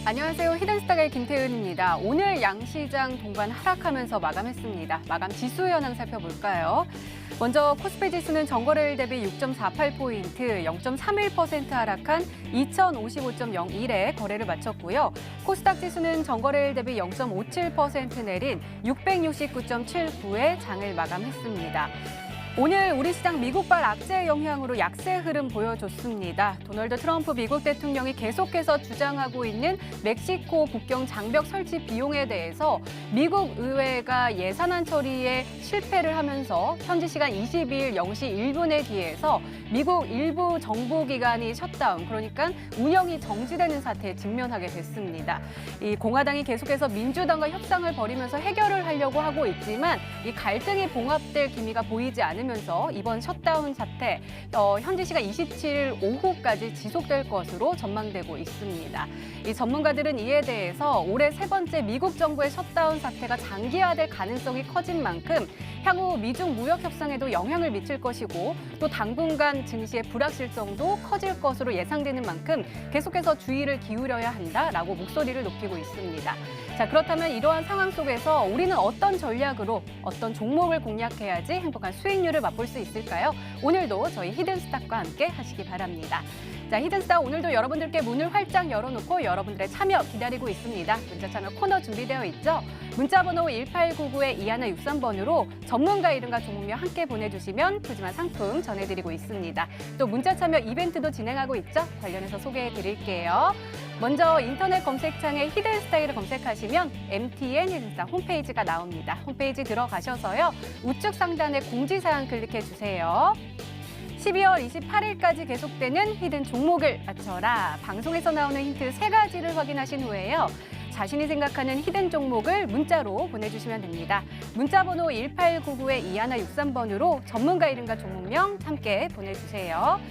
안녕하세요. 히든스타의 김태은입니다. 오늘 양시장 동반 하락하면서 마감했습니다. 마감 지수 현황 살펴볼까요? 먼저 코스피 지수는 전거래일 대비 6.48포인트, 0.31% 하락한 2055.01에 거래를 마쳤고요. 코스닥 지수는 전거래일 대비 0.57% 내린 669.79에 장을 마감했습니다. 오늘 우리 시장 미국발 악재 영향으로 약세 흐름 보여줬습니다. 도널드 트럼프 미국 대통령이 계속해서 주장하고 있는 멕시코 국경 장벽 설치 비용에 대해서 미국 의회가 예산안 처리에 실패를 하면서 현지 시간 22일 0시 1분에 비해서 미국 일부 정부기관이 셧다운, 그러니까 운영이 정지되는 사태에 직면하게 됐습니다. 이 공화당이 계속해서 민주당과 협상을 벌이면서 해결을 하려고 하고 있지만 이 갈등이 봉합될 기미가 보이지 않으면서 이번 셧다운 사태 현지 시간 27일 오후까지 지속될 것으로 전망되고 있습니다. 이 전문가들은 이에 대해서 올해 세 번째 미국 정부의 셧다운 사태가 장기화될 가능성이 커진 만큼 향후 미중 무역 협상에도 영향을 미칠 것이고 또 당분간 증시의 불확실성도 커질 것으로 예상되는 만큼 계속해서 주의를 기울여야 한다라고 목소리를 높이고 있습니다. 자, 그렇다면 이러한 상황 속에서 우리는 어떤 전략으로 어떤 종목을 공략해야지 행복한 수익률을 맛볼 수 있을까요? 오늘도 저희 히든스탁과 함께 하시기 바랍니다. 자, 히든스탁 오늘도 여러분들께 문을 활짝 열어놓고 여러분들의 참여 기다리고 있습니다. 문자 참여 코너 준비되어 있죠? 문자번호 1899-2163번으로 전문가 이름과 종목명 함께 보내주시면 푸짐한 상품 전해드리고 있습니다. 또 문자 참여 이벤트도 진행하고 있죠? 관련해서 소개해드릴게요. 먼저 인터넷 검색창에 히든스타일을 검색하시면 MTN 히든스타 홈페이지가 나옵니다. 홈페이지 들어가셔서요. 우측 상단에 공지사항 클릭해주세요. 12월 28일까지 계속되는 히든 종목을 맞춰라. 방송에서 나오는 힌트 3가지를 확인하신 후에요. 자신이 생각하는 히든 종목을 문자로 보내주시면 됩니다. 문자번호 1899-2163번으로 전문가 이름과 종목명 함께 보내주세요.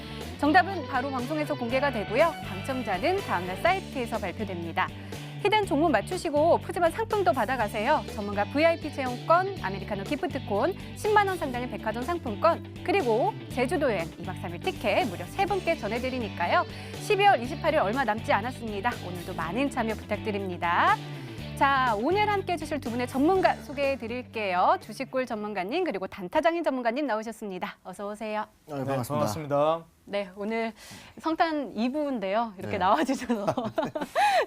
정답은 바로 방송에서 공개가 되고요. 당첨자는 다음날 사이트에서 발표됩니다. 히든 종목 맞추시고 푸짐한 상품도 받아가세요. 전문가 VIP 체험권, 아메리카노 기프트콘, 10만 원 상당의 백화점 상품권, 그리고 제주도 여행 2박 3일 티켓 무려 3분께 전해드리니까요. 12월 28일 얼마 남지 않았습니다. 오늘도 많은 참여 부탁드립니다. 자, 오늘 함께 해주실 두 분의 전문가 소개해드릴게요. 주식굴 전문가님 그리고 단타장인 전문가님 나오셨습니다. 어서 오세요. 네, 반갑습니다. 네, 오늘 성탄 2부인데요. 이렇게 네. 나와주셔서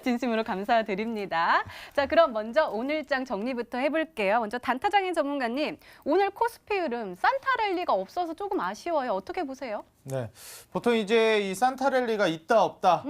진심으로 감사드립니다. 자, 그럼 먼저 오늘장 정리부터 해볼게요. 먼저 단타장인 전문가님, 오늘 코스피 흐름 산타랠리가 없어서 조금 아쉬워요. 어떻게 보세요? 네, 보통 이제 이 산타랠리가 있다 없다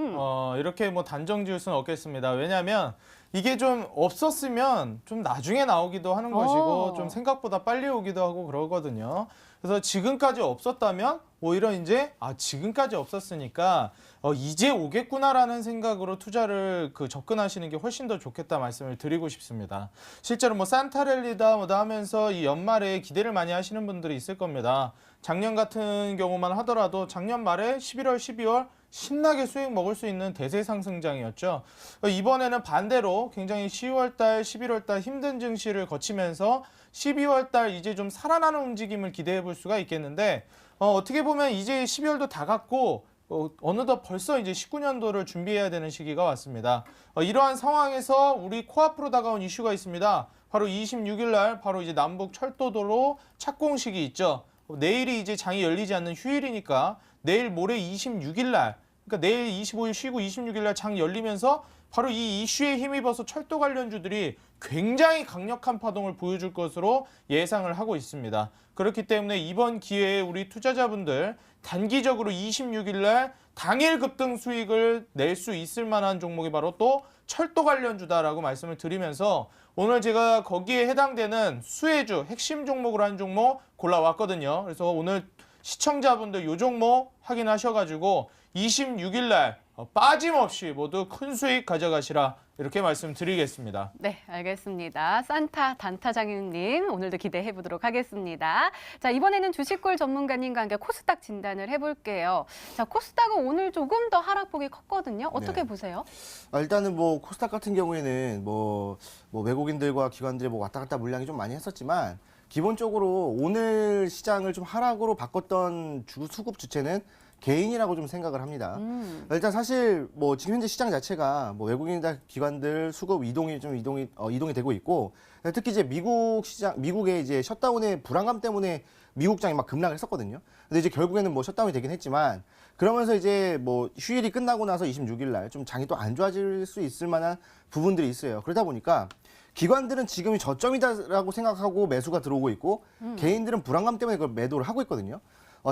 이렇게 뭐 단정 지을 수는 없겠습니다. 왜냐하면 이게 좀 없었으면 좀 나중에 나오기도 하는 것이고 좀 생각보다 빨리 오기도 하고 그러거든요. 그래서 지금까지 없었다면 오히려 이제 지금까지 없었으니까 이제 오겠구나라는 생각으로 투자를 접근하시는 게 훨씬 더 좋겠다 말씀을 드리고 싶습니다. 실제로 뭐 산타랠리다 뭐다 하면서 이 연말에 기대를 많이 하시는 분들이 있을 겁니다. 작년 같은 경우만 하더라도 작년 말에 11월, 12월 신나게 수익 먹을 수 있는 대세 상승장이었죠. 이번에는 반대로 굉장히 10월 달, 11월 달 힘든 증시를 거치면서 12월 달 이제 좀 살아나는 움직임을 기대해 볼 수가 있겠는데 어떻게 보면 이제 12월도 다 갔고 어느덧 벌써 이제 19년도를 준비해야 되는 시기가 왔습니다. 이러한 상황에서 우리 코앞으로 다가온 이슈가 있습니다. 바로 26일 날 바로 이제 남북 철도도로 착공식이 있죠. 내일이 이제 장이 열리지 않는 휴일이니까 내일 모레 26일 날, 그러니까 내일 25일 쉬고 26일 날 장 열리면서 바로 이 이슈에 힘입어서 철도 관련주들이 굉장히 강력한 파동을 보여줄 것으로 예상을 하고 있습니다. 그렇기 때문에 이번 기회에 우리 투자자분들 단기적으로 26일 날 당일 급등 수익을 낼 수 있을 만한 종목이 바로 또 철도 관련주다라고 말씀을 드리면서 오늘 제가 거기에 해당되는 수혜주 핵심 종목으로 한 종목 골라왔거든요. 그래서 오늘 시청자분들 이 종목 확인하셔가지고 26일 날 빠짐없이 모두 큰 수익 가져가시라 이렇게 말씀드리겠습니다. 네, 알겠습니다. 산타 단타장님 오늘도 기대해 보도록 하겠습니다. 자, 이번에는 주식굴 전문가님과 함께 코스닥 진단을 해볼게요. 자, 코스닥은 오늘 조금 더 하락폭이 컸거든요. 어떻게 보세요? 일단은 뭐 코스닥 같은 경우에는 뭐 외국인들과 기관들이 뭐 왔다 갔다 물량이 좀 많이 했었지만 기본적으로 오늘 시장을 좀 하락으로 바꿨던 수급 주체는 개인이라고 좀 생각을 합니다. 일단 사실 뭐 지금 현재 시장 자체가 뭐 외국인이나 기관들 수급 이동이 이동이 되고 있고, 특히 이제 미국의 이제 셧다운의 불안감 때문에 미국장이 막 급락을 했었거든요. 근데 이제 결국에는 뭐 셧다운이 되긴 했지만, 그러면서 이제 뭐 휴일이 끝나고 나서 26일 날 좀 장이 또 안 좋아질 수 있을 만한 부분들이 있어요. 그러다 보니까 기관들은 지금이 저점이다라고 생각하고 매수가 들어오고 있고, 개인들은 불안감 때문에 그걸 매도를 하고 있거든요.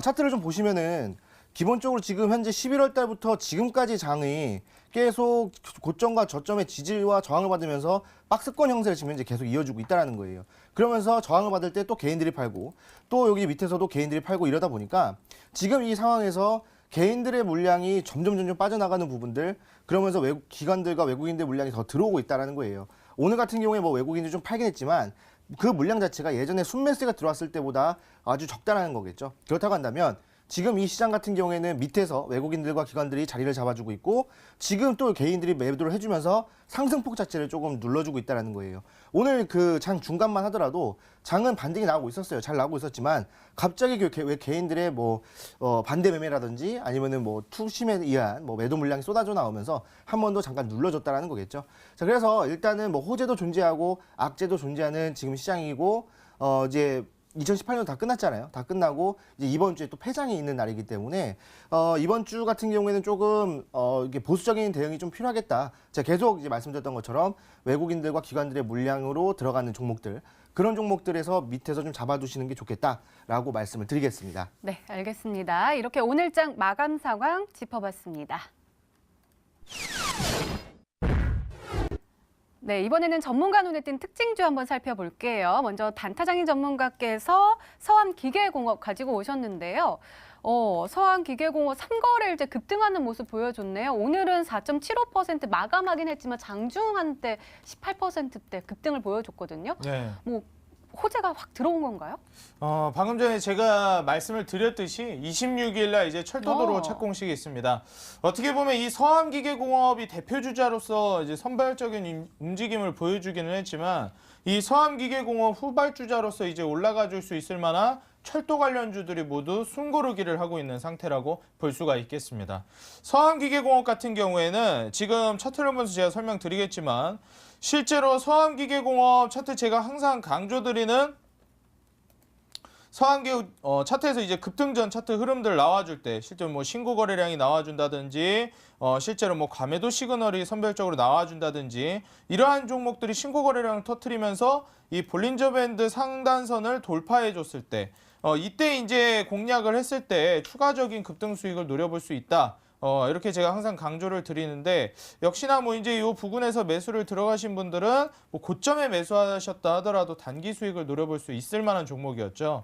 차트를 좀 보시면은 기본적으로 지금 현재 11월 달부터 지금까지 장이 계속 고점과 저점의 지지와 저항을 받으면서 박스권 형태를 지금 현재 계속 이어주고 있다는 거예요. 그러면서 저항을 받을 때 또 개인들이 팔고, 또 여기 밑에서도 개인들이 팔고, 이러다 보니까 지금 이 상황에서 개인들의 물량이 점점 빠져나가는 부분들, 그러면서 외국 기관들과 외국인들 물량이 더 들어오고 있다는 거예요. 오늘 같은 경우에 뭐 외국인들이 좀 팔긴 했지만 그 물량 자체가 예전에 순매수가 들어왔을 때보다 아주 적다라는 거겠죠. 그렇다고 한다면 지금 이 시장 같은 경우에는 밑에서 외국인들과 기관들이 자리를 잡아주고 있고, 지금 또 개인들이 매도를 해주면서 상승폭 자체를 조금 눌러주고 있다는 거예요. 오늘 그 장 중간만 하더라도 장은 반등이 나오고 있었어요. 잘 나오고 있었지만 갑자기 왜 개인들의 뭐 반대 매매라든지 아니면은 뭐 투심에 의한 뭐 매도 물량이 쏟아져 나오면서 한 번 더 잠깐 눌러줬다라는 거겠죠. 자, 그래서 일단은 뭐 호재도 존재하고 악재도 존재하는 지금 시장이고, 이제 2018년 다 끝났잖아요. 다 끝나고 이제 이번 주에 또 폐장이 있는 날이기 때문에 이번 주 같은 경우에는 조금 이게 보수적인 대응이 좀 필요하겠다. 제가 계속 이제 말씀드렸던 것처럼 외국인들과 기관들의 물량으로 들어가는 종목들, 그런 종목들에서 밑에서 좀 잡아두시는 게 좋겠다라고 말씀을 드리겠습니다. 네, 알겠습니다. 이렇게 오늘장 마감 상황 짚어봤습니다. 네, 이번에는 전문가 눈에 띈 특징주 한번 살펴볼게요. 먼저 단타장인 전문가께서 서암기계공업 가지고 오셨는데요. 서암기계공업 3거래일째 급등하는 모습 보여줬네요. 오늘은 4.75% 마감하긴 했지만 장중한때 18%대 급등을 보여줬거든요. 네. 뭐 호재가 확 들어온 건가요? 방금 전에 제가 말씀을 드렸듯이 26일 날 이제 철도도로 착공식이 있습니다. 어떻게 보면 이 서암기계공업이 대표주자로서 이제 선발적인 움직임을 보여주기는 했지만, 이 서암기계공업 후발주자로서 이제 올라가 줄 수 있을 만한 철도 관련주들이 모두 숨고르기를 하고 있는 상태라고 볼 수가 있겠습니다. 서암기계공업 같은 경우에는 지금 차트를 보면서 제가 설명드리겠지만, 실제로 서암기계공업 차트 제가 항상 강조드리는 차트에서 이제 급등전 차트 흐름들 나와줄 때, 실제로 뭐 신고 거래량이 나와준다든지, 실제로 뭐 과매도 시그널이 선별적으로 나와준다든지, 이러한 종목들이 신고 거래량을 터트리면서 이 볼린저 밴드 상단선을 돌파해줬을 때, 이때 이제 공략을 했을 때 추가적인 급등 수익을 노려볼 수 있다. 이렇게 제가 항상 강조를 드리는데, 역시나 뭐 이제 이 부근에서 매수를 들어가신 분들은 뭐 고점에 매수하셨다 하더라도 단기 수익을 노려볼 수 있을 만한 종목이었죠.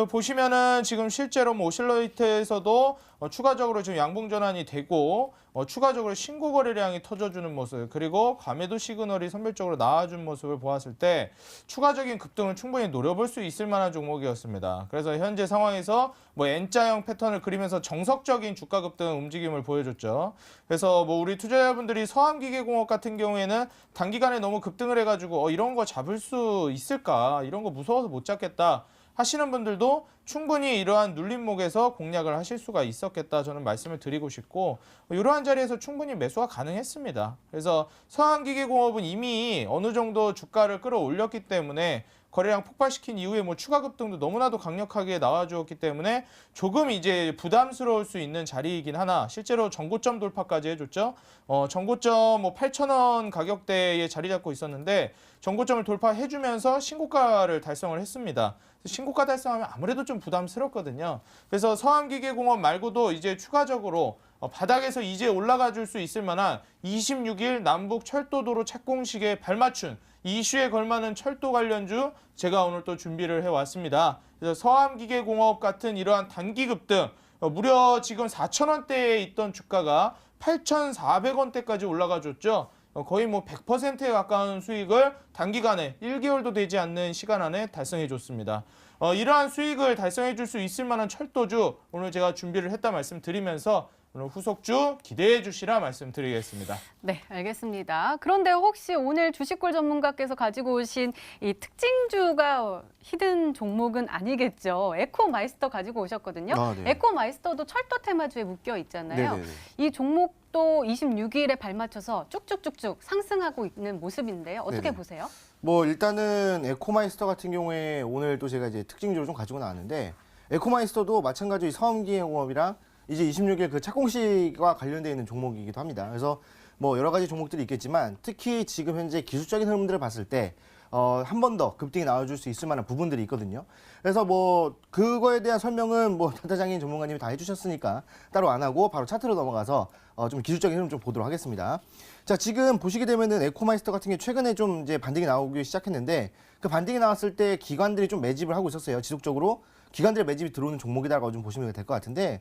보시면은 지금 실제로 뭐 오실러이트에서도 추가적으로 지금 양봉 전환이 되고, 추가적으로 신고 거래량이 터져주는 모습, 그리고 과매도 시그널이 선별적으로 나와준 모습을 보았을 때 추가적인 급등을 충분히 노려볼 수 있을 만한 종목이었습니다. 그래서 현재 상황에서 뭐 N자형 패턴을 그리면서 정석적인 주가 급등 움직임을 보여줬죠. 그래서 뭐 우리 투자자분들이 서암기계공업 같은 경우에는 단기간에 너무 급등을 해가지고 이런 거 잡을 수 있을까, 이런 거 무서워서 못 잡겠다 하시는 분들도 충분히 이러한 눌림목에서 공략을 하실 수가 있었겠다, 저는 말씀을 드리고 싶고, 이러한 자리에서 충분히 매수가 가능했습니다. 그래서 서암기계공업은 이미 어느 정도 주가를 끌어올렸기 때문에 거래량 폭발시킨 이후에 뭐 추가 급등도 너무나도 강력하게 나와주었기 때문에 조금 이제 부담스러울 수 있는 자리이긴 하나, 실제로 전고점 돌파까지 해줬죠. 전고점 뭐 8,000원 가격대에 자리 잡고 있었는데 전고점을 돌파해주면서 신고가를 달성을 했습니다. 신고가 달성하면 아무래도 좀 부담스럽거든요. 그래서 서암기계공업 말고도 이제 추가적으로 바닥에서 이제 올라가 줄 수 있을 만한 26일 남북 철도도로 착공식에 발맞춘 이슈에 걸맞는 철도 관련주 제가 오늘 또 준비를 해왔습니다. 그래서 서암기계공업 같은 이러한 단기 급등, 무려 지금 4,000원대에 있던 주가가 8,400원대까지 올라가 줬죠. 거의 뭐 100%에 가까운 수익을 단기간에 1개월도 되지 않는 시간 안에 달성해 줬습니다. 이러한 수익을 달성해 줄 수 있을 만한 철도주 오늘 제가 준비를 했다 말씀드리면서 오늘 후속주 기대해 주시라 말씀드리겠습니다. 네, 알겠습니다. 그런데 혹시 오늘 주식골 전문가께서 가지고 오신 이 특징주가 히든 종목은 아니겠죠? 에코마이스터 가지고 오셨거든요. 아, 네. 에코마이스터도 철도 테마주에 묶여 있잖아요. 네네네. 이 종목도 26일에 발맞춰서 쭉쭉쭉쭉 상승하고 있는 모습인데요. 어떻게 네네. 보세요? 뭐 일단은 에코마이스터 같은 경우에 오늘 또 제가 이제 특징주를 좀 가지고 나왔는데 에코마이스터도 마찬가지로 섬기행업이랑 이제 26일 그 착공식과 관련되어 있는 종목이기도 합니다. 그래서 뭐 여러 가지 종목들이 있겠지만 특히 지금 현재 기술적인 흐름들을 봤을 때 한 번 더 급등이 나와줄 수 있을 만한 부분들이 있거든요. 그래서 뭐 그거에 대한 설명은 뭐 단타장인 전문가님이 다 해주셨으니까 따로 안 하고 바로 차트로 넘어가서 좀 기술적인 흐름 좀 보도록 하겠습니다. 자, 지금 보시게 되면은 에코마이스터 같은 게 최근에 좀 이제 반등이 나오기 시작했는데 그 반등이 나왔을 때 기관들이 좀 매집을 하고 있었어요. 지속적으로 기관들의 매집이 들어오는 종목이다라고 좀 보시면 될 것 같은데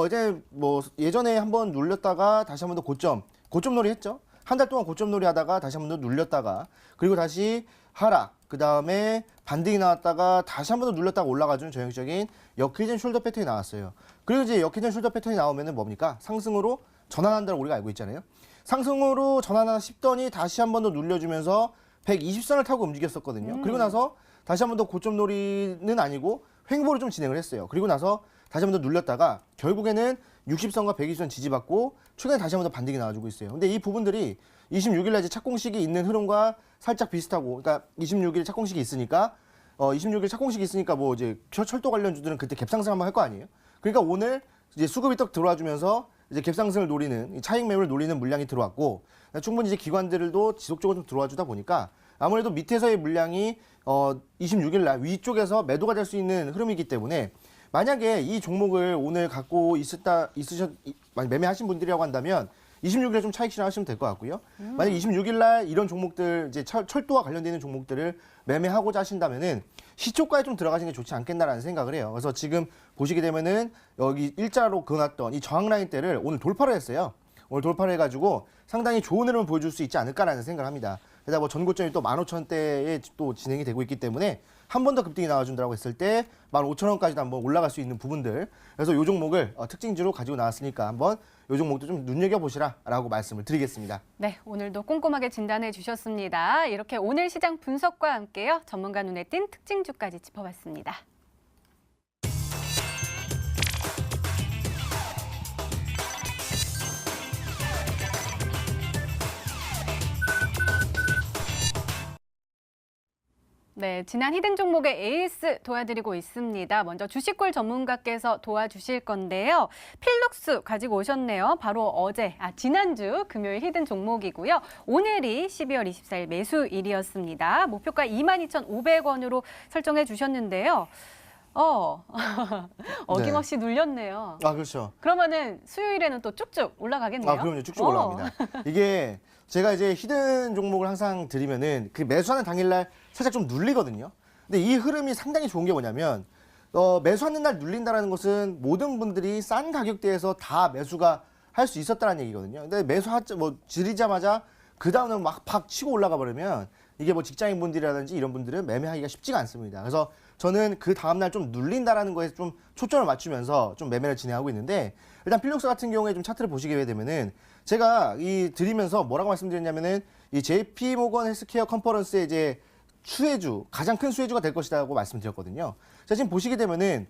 이제 뭐 예전에 한번 눌렸다가 다시 한번 더 고점놀이 했죠. 한 달 동안 고점놀이 하다가 다시 한번 더 눌렸다가 그리고 다시 하락, 그 다음에 반등이 나왔다가 다시 한번 더 눌렸다가 올라가주는 전형적인 역회전 숄더 패턴이 나왔어요. 그리고 이제 역회전 숄더 패턴이 나오면은 뭡니까? 상승으로 전환한다고 우리가 알고 있잖아요. 상승으로 전환하나 싶더니 다시 한번 더 눌려주면서 120선을 타고 움직였었거든요. 그리고 나서 다시 한번 더 고점놀이는 아니고 횡보를 좀 진행을 했어요. 그리고 나서 다시 한번 더 눌렸다가 결국에는 60선과 120선 지지받고 최근에 다시 한번 더 반등이 나와주고 있어요. 근데 이 부분들이 26일 날 이제 착공식이 있는 흐름과 살짝 비슷하고, 그러니까 26일 착공식이 있으니까 26일 착공식이 있으니까 뭐 이제 철도 관련주들은 그때 갭상승 한번 할 거 아니에요. 그러니까 오늘 이제 수급이 딱 들어와주면서 이제 갭상승을 노리는 차익 매물을 노리는 물량이 들어왔고 충분히 이제 기관들도 지속적으로 좀 들어와주다 보니까 아무래도 밑에서의 물량이 26일 날 위쪽에서 매도가 될 수 있는 흐름이기 때문에 만약에 이 종목을 오늘 갖고 매매하신 분들이라고 한다면 26일에 좀 차익 실현하시면 될 것 같고요. 만약 26일 날 이런 종목들 이제 철도와 관련되는 종목들을 매매하고자 하신다면은 시초가에 좀 들어가시는 게 좋지 않겠나라는 생각을 해요. 그래서 지금 보시게 되면은 여기 일자로 그어놨던 이 저항 라인대를 오늘 돌파를 했어요. 오늘 돌파를 해가지고 상당히 좋은 흐름을 보여줄 수 있지 않을까라는 생각을 합니다. 게다가 뭐 전고점이 또 15,000대에 또 진행이 되고 있기 때문에 한 번 더 급등이 나와준다고 했을 때 15,000원까지도 한번 올라갈 수 있는 부분들. 그래서 이 종목을 특징주로 가지고 나왔으니까 한번 이 종목도 좀 눈여겨보시라라고 말씀을 드리겠습니다. 네, 오늘도 꼼꼼하게 진단해 주셨습니다. 이렇게 오늘 시장 분석과 함께요. 전문가 눈에 띈 특징주까지 짚어봤습니다. 네, 지난 히든 종목의 에이스 도와드리고 있습니다. 먼저 주식골 전문가께서 도와주실 건데요. 필룩스 가지고 오셨네요. 바로 지난주 금요일 히든 종목이고요. 오늘이 12월 24일 매수일이었습니다. 목표가 22,500원으로 설정해 주셨는데요. 어김없이 눌렸네요. 아, 그렇죠. 그러면은 수요일에는 또 쭉쭉 올라가겠네요. 아, 그럼요. 쭉쭉 올라갑니다. 이게 제가 이제 히든 종목을 항상 드리면은 그 매수하는 당일날 살짝 좀 눌리거든요. 근데 이 흐름이 상당히 좋은 게 뭐냐면 매수하는 날 눌린다라는 것은 모든 분들이 싼 가격대에서 다 매수가 할 수 있었다는 얘기거든요. 근데 지르자마자 그 다음날 막 팍 치고 올라가 버리면 이게 뭐 직장인 분들이라든지 이런 분들은 매매하기가 쉽지가 않습니다. 그래서 저는 그 다음날 좀 눌린다라는 거에 좀 초점을 맞추면서 좀 매매를 진행하고 있는데 일단 필룩스 같은 경우에 좀 차트를 보시게 되면은 제가 드리면서 뭐라고 말씀드렸냐면은 이 JP 모건 헬스케어 컨퍼런스의 이제 가장 큰 수혜주가 될 것이라고 말씀드렸거든요. 자, 지금 보시게 되면은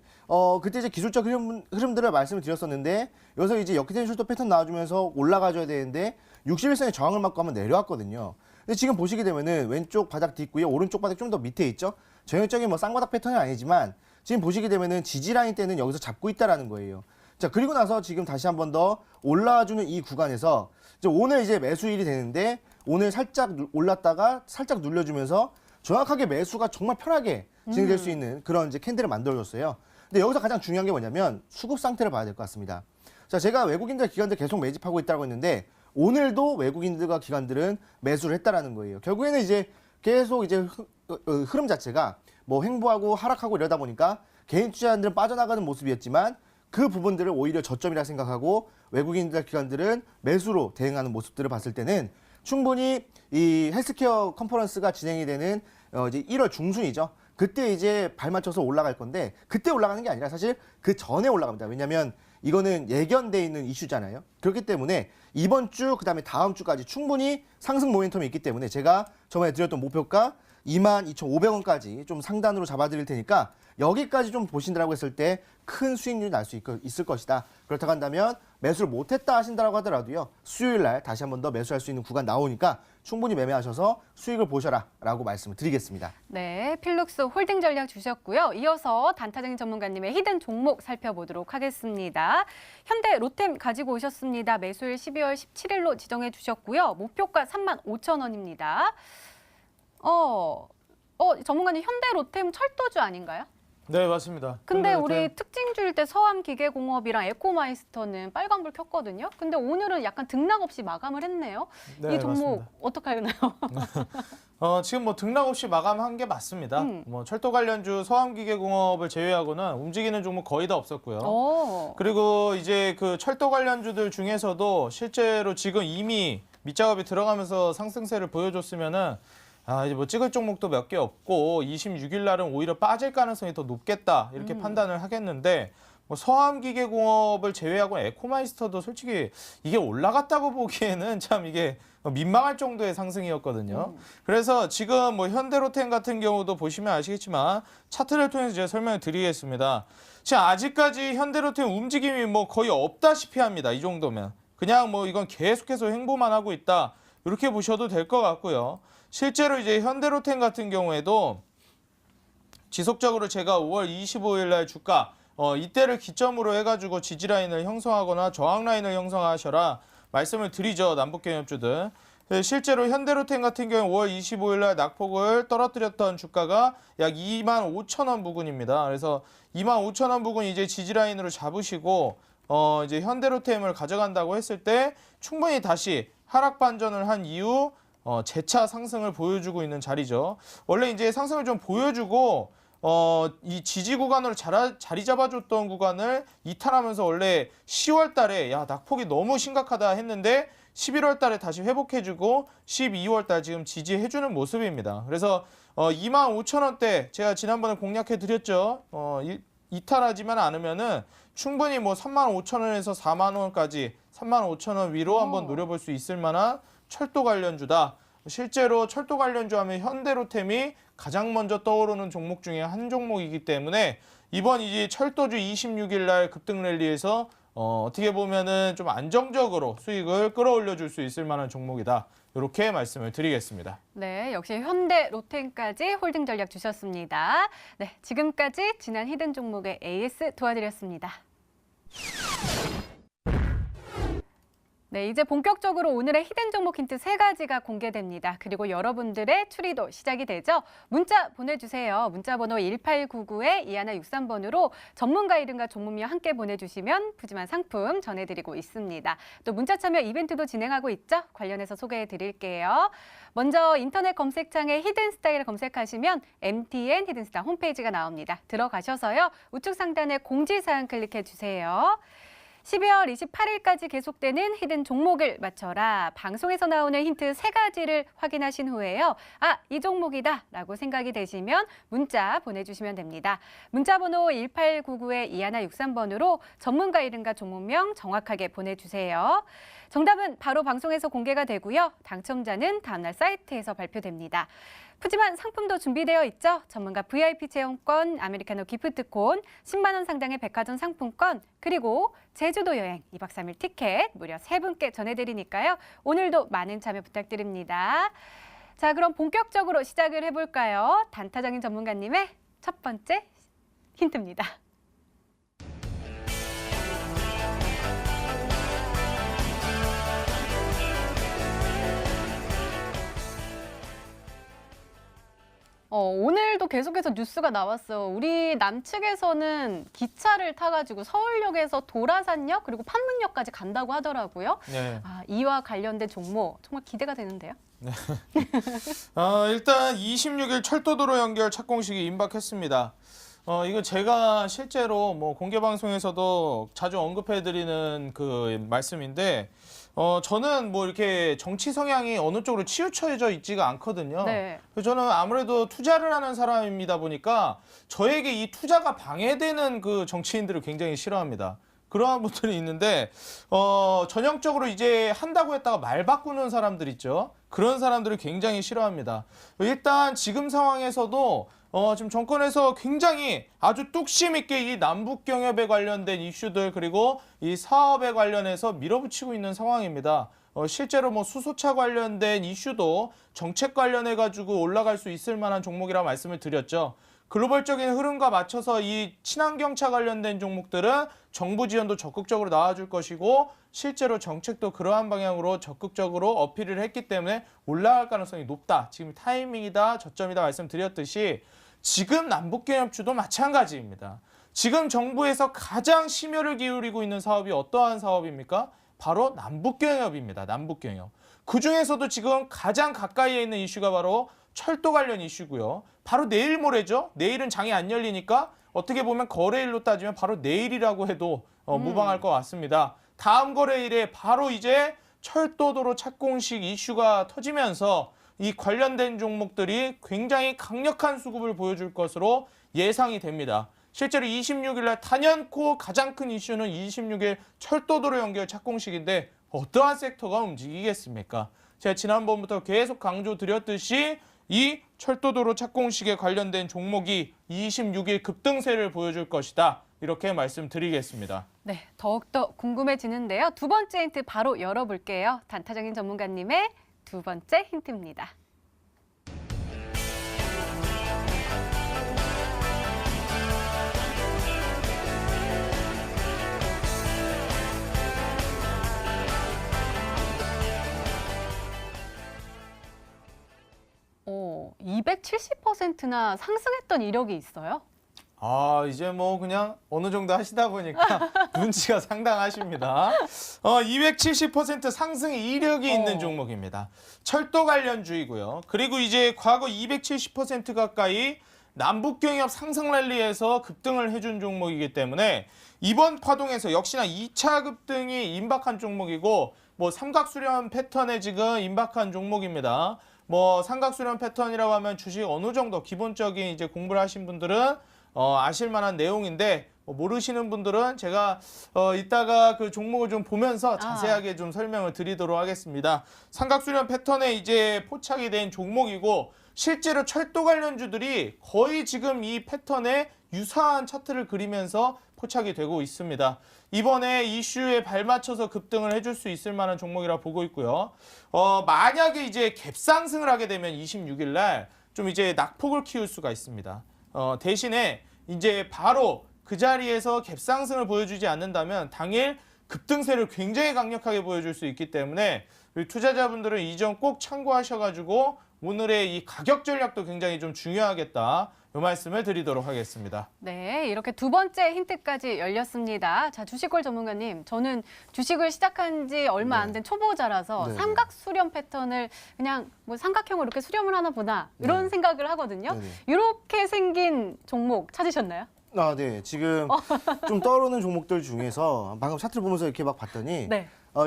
그때 이제 기술적 흐름들을 말씀을 드렸었는데 여기서 이제 역회전 숄더 패턴 나와주면서 올라가줘야 되는데 61선의 저항을 맞고 한번 내려왔거든요. 근데 지금 보시게 되면은 왼쪽 바닥 딛고요, 오른쪽 바닥 좀 더 밑에 있죠. 전형적인 뭐 쌍바닥 패턴은 아니지만 지금 보시게 되면은 지지 라인 때는 여기서 잡고 있다라는 거예요. 자, 그리고 나서 지금 다시 한 번 더 올라와주는 이 구간에서 오늘 이제 매수일이 되는데 오늘 살짝 올랐다가 살짝 눌려주면서 정확하게 매수가 정말 편하게 진행될 수 있는 그런 이제 캔들을 만들어줬어요. 근데 여기서 가장 중요한 게 뭐냐면 수급 상태를 봐야 될 것 같습니다. 자, 제가 외국인들 기관들 계속 매집하고 있다고 했는데 오늘도 외국인들과 기관들은 매수를 했다라는 거예요. 결국에는 이제 계속 이제 흐름 자체가 뭐 횡보하고 하락하고 이러다 보니까 개인 투자자들은 빠져나가는 모습이었지만 그 부분들을 오히려 저점이라 생각하고 외국인들 기관들은 매수로 대응하는 모습들을 봤을 때는 충분히 이 헬스케어 컨퍼런스가 진행이 되는 이제 1월 중순이죠. 그때 이제 발맞춰서 올라갈 건데 그때 올라가는 게 아니라 사실 그 전에 올라갑니다. 왜냐하면 이거는 예견돼 있는 이슈잖아요. 그렇기 때문에 이번 주 그다음에 다음 주까지 충분히 상승 모멘텀이 있기 때문에 제가 저번에 드렸던 목표가 22,500원까지 좀 상단으로 잡아드릴 테니까 여기까지 좀 보신다라고 했을 때 큰 수익률이 날 수 있을 것이다. 그렇다고 한다면 매수를 못했다 하신다라고 하더라도요. 수요일 날 다시 한 번 더 매수할 수 있는 구간 나오니까 충분히 매매하셔서 수익을 보셔라라고 말씀을 드리겠습니다. 네, 필룩스 홀딩 전략 주셨고요. 이어서 단타적인 전문가님의 히든 종목 살펴보도록 하겠습니다. 현대 로템 가지고 오셨습니다. 매수일 12월 17일로 지정해 주셨고요. 목표가 35,000원입니다. 전문가님 현대 로템 철도주 아닌가요? 네, 맞습니다. 근데 현대로템. 우리 특징주일 때 서암기계공업이랑 에코마이스터는 빨간불 켰거든요. 근데 오늘은 약간 등락 없이 마감을 했네요. 네, 이 종목 맞습니다. 어떻게 하나요? 지금 뭐 등락 없이 마감한 게 맞습니다. 뭐 철도 관련주 서암기계공업을 제외하고는 움직이는 종목 거의 다 없었고요. 그리고 이제 그 철도 관련주들 중에서도 실제로 지금 이미 밑작업이 들어가면서 상승세를 보여줬으면은 이제 뭐 찍을 종목도 몇 개 없고 26일 날은 오히려 빠질 가능성이 더 높겠다 이렇게 판단을 하겠는데 뭐 서암기계공업을 제외하고 에코마이스터도 솔직히 이게 올라갔다고 보기에는 참 이게 민망할 정도의 상승이었거든요. 그래서 지금 뭐 현대로템 같은 경우도 보시면 아시겠지만 차트를 통해서 제가 설명을 드리겠습니다. 지금 아직까지 현대로템 움직임이 뭐 거의 없다시피 합니다. 이 정도면 그냥 뭐 이건 계속해서 횡보만 하고 있다 이렇게 보셔도 될 것 같고요. 실제로 이제 현대로템 같은 경우에도 지속적으로 제가 5월 25일 날 주가 이때를 기점으로 해가지고 지지라인을 형성하거나 저항라인을 형성하셔라 말씀을 드리죠. 남북경협주들. 실제로 현대로템 같은 경우 5월 25일 날 낙폭을 떨어뜨렸던 주가가 약 25,000원 부근입니다. 그래서 25,000원 부근 이제 지지라인으로 잡으시고 이제 현대로템을 가져간다고 했을 때 충분히 다시 하락 반전을 한 이후 재차 상승을 보여주고 있는 자리죠. 원래 이제 상승을 좀 보여주고 이 지지 구간으로 자리 잡아줬던 구간을 이탈하면서 원래 10월 달에 낙폭이 너무 심각하다 했는데 11월 달에 다시 회복해주고 12월 달 지금 지지해주는 모습입니다. 그래서 25,000원대 제가 지난번에 공략해드렸죠. 이탈하지만 않으면은 충분히 뭐 35,000원에서 40,000원까지 35,000원 위로 한번 노려볼 수 있을 만한 철도 관련주다. 실제로 철도 관련주 하면 현대로템이 가장 먼저 떠오르는 종목 중에 한 종목이기 때문에 이번 이제 철도주 26일 날 급등 랠리에서 어떻게 보면은 좀 안정적으로 수익을 끌어올려 줄 수 있을 만한 종목이다. 이렇게 말씀을 드리겠습니다. 네, 역시 현대 로템까지 홀딩 전략 주셨습니다. 네, 지금까지 지난 히든 종목의 AS 도와드렸습니다. 네, 이제 본격적으로 오늘의 히든 종목 힌트 3가지가 공개됩니다. 그리고 여러분들의 추리도 시작이 되죠. 문자 보내주세요. 문자 번호 1899-2163번으로 전문가 이름과 종목명 함께 보내주시면 푸짐한 상품 전해드리고 있습니다. 또 문자 참여 이벤트도 진행하고 있죠. 관련해서 소개해드릴게요. 먼저 인터넷 검색창에 히든스타일 검색하시면 MTN 히든스타 홈페이지가 나옵니다. 들어가셔서요. 우측 상단에 공지사항 클릭해주세요. 12월 28일까지 계속되는 히든 종목을 맞춰라. 방송에서 나오는 힌트 3가지를 확인하신 후에요. 이 종목이다 라고 생각이 되시면 문자 보내주시면 됩니다. 문자 번호 1899-2163번으로 전문가 이름과 종목명 정확하게 보내주세요. 정답은 바로 방송에서 공개가 되고요. 당첨자는 다음날 사이트에서 발표됩니다. 푸짐한 상품도 준비되어 있죠. 전문가 VIP 체험권, 아메리카노 기프트콘, 10만 원 상당의 백화점 상품권, 그리고 제주도 여행 2박 3일 티켓 무려 3분께 전해드리니까요. 오늘도 많은 참여 부탁드립니다. 자, 그럼 본격적으로 시작을 해볼까요? 단타적인 전문가님의 첫 번째 힌트입니다. 오늘도 계속해서 뉴스가 나왔어요. 우리 남측에서는 기차를 타가지고 서울역에서 도라산역 그리고 판문역까지 간다고 하더라고요. 네. 이와 관련된 종목 정말 기대가 되는데요. 일단 26일 철도도로 연결 착공식이 임박했습니다. 이거 제가 실제로 뭐 공개 방송에서도 자주 언급해드리는 그 말씀인데, 저는 뭐 이렇게 정치 성향이 어느 쪽으로 치우쳐져 있지가 않거든요. 네. 그래서 저는 아무래도 투자를 하는 사람입니다 보니까 저에게 이 투자가 방해되는 그 정치인들을 굉장히 싫어합니다. 그러한 분들이 있는데 전형적으로 이제 한다고 했다가 말 바꾸는 사람들 있죠. 그런 사람들을 굉장히 싫어합니다. 일단 지금 상황에서도 지금 정권에서 굉장히 아주 뚝심 있게 이 남북 경협에 관련된 이슈들 그리고 이 사업에 관련해서 밀어붙이고 있는 상황입니다. 실제로 뭐 수소차 관련된 이슈도 정책 관련해 가지고 올라갈 수 있을 만한 종목이라고 말씀을 드렸죠. 글로벌적인 흐름과 맞춰서 이 친환경차 관련된 종목들은 정부 지원도 적극적으로 나와줄 것이고 실제로 정책도 그러한 방향으로 적극적으로 어필을 했기 때문에 올라갈 가능성이 높다. 지금 타이밍이다, 저점이다 말씀드렸듯이 지금 남북경협주도 마찬가지입니다. 지금 정부에서 가장 심혈을 기울이고 있는 사업이 어떠한 사업입니까? 바로 남북경협입니다. 남북경협. 그중에서도 지금 가장 가까이에 있는 이슈가 바로 철도 관련 이슈고요. 바로 내일 모레죠. 내일은 장이 안 열리니까 어떻게 보면 거래일로 따지면 바로 내일이라고 해도 무방할 것 같습니다. 다음 거래일에 바로 이제 철도도로 착공식 이슈가 터지면서 이 관련된 종목들이 굉장히 강력한 수급을 보여줄 것으로 예상이 됩니다. 실제로 26일 날 단연코 가장 큰 이슈는 26일 철도도로 연결 착공식인데 어떠한 섹터가 움직이겠습니까? 제가 지난번부터 계속 강조드렸듯이 이 철도도로 착공식에 관련된 종목이 26일 급등세를 보여줄 것이다. 이렇게 말씀드리겠습니다. 네, 더욱더 궁금해지는데요. 두 번째 힌트 바로 열어볼게요. 단타적인 전문가님의 두 번째 힌트입니다. 오, 270%나 상승했던 이력이 있어요? 이제 뭐 그냥 어느 정도 하시다 보니까 눈치가 상당하십니다. 270% 상승 이력이 있는 종목입니다. 철도 관련주이고요. 그리고 이제 과거 270% 가까이 남북경협 상승 랠리에서 급등을 해준 종목이기 때문에 이번 파동에서 역시나 2차 급등이 임박한 종목이고 뭐 삼각수렴 패턴에 지금 임박한 종목입니다. 뭐 삼각수렴 패턴이라고 하면 주식 어느 정도 기본적인 이제 공부를 하신 분들은 아실 만한 내용인데 모르시는 분들은 제가 이따가 그 종목을 좀 보면서 자세하게 좀 설명을 드리도록 하겠습니다. 삼각수렴 패턴에 이제 포착이 된 종목이고 실제로 철도 관련주들이 거의 지금 이 패턴에 유사한 차트를 그리면서 포착이 되고 있습니다. 이번에 이슈에 발맞춰서 급등을 해줄 수 있을 만한 종목이라 보고 있고요. 만약에 이제 갭상승을 하게 되면 26일 날 좀 이제 낙폭을 키울 수가 있습니다. 대신에 이제 바로 그 자리에서 갭상승을 보여주지 않는다면 당일 급등세를 굉장히 강력하게 보여줄 수 있기 때문에 투자자분들은 이 점 꼭 참고하셔가지고 오늘의 이 가격 전략도 굉장히 좀 중요하겠다. 이 말씀을 드리도록 하겠습니다. 네, 이렇게 두 번째 힌트까지 열렸습니다. 자, 주식걸 전문가님, 저는 주식을 시작한 지 얼마 안 된 초보자라서 삼각수렴 패턴을 그냥 뭐 삼각형으로 이렇게 수렴을 하나 보나 이런 생각을 하거든요. 이렇게 생긴 종목 찾으셨나요? 네. 지금 좀 떠오르는 종목들 중에서 방금 차트를 보면서 이렇게 막 봤더니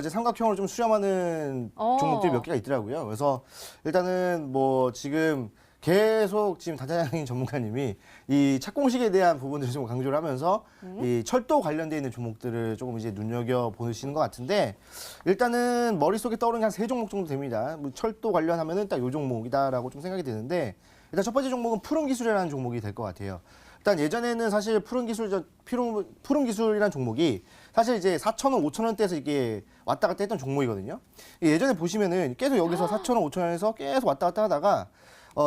이제 삼각형으로 좀 수렴하는 종목들이 몇 개가 있더라고요. 그래서 일단은 뭐 지금 계속 지금 단타장인 전문가님이 이 착공식에 대한 부분들을 좀 강조를 하면서 이 철도 관련돼 있는 종목들을 조금 이제 눈여겨 보시는 것 같은데 일단은 머릿속에 떠오르는 한 3종목 정도 됩니다. 뭐 철도 관련하면은 딱 요 종목이다라고 좀 생각이 드는데 일단 첫 번째 종목은 푸른기술이라는 종목이 될 것 같아요. 일단 예전에는 사실 푸른기술이라는 종목이 사실 이제 4,000원, 5,000원대에서 이게 왔다 갔다 했던 종목이거든요. 예전에 보시면은 계속 여기서 4,000원, 5,000원에서 계속 왔다 갔다 하다가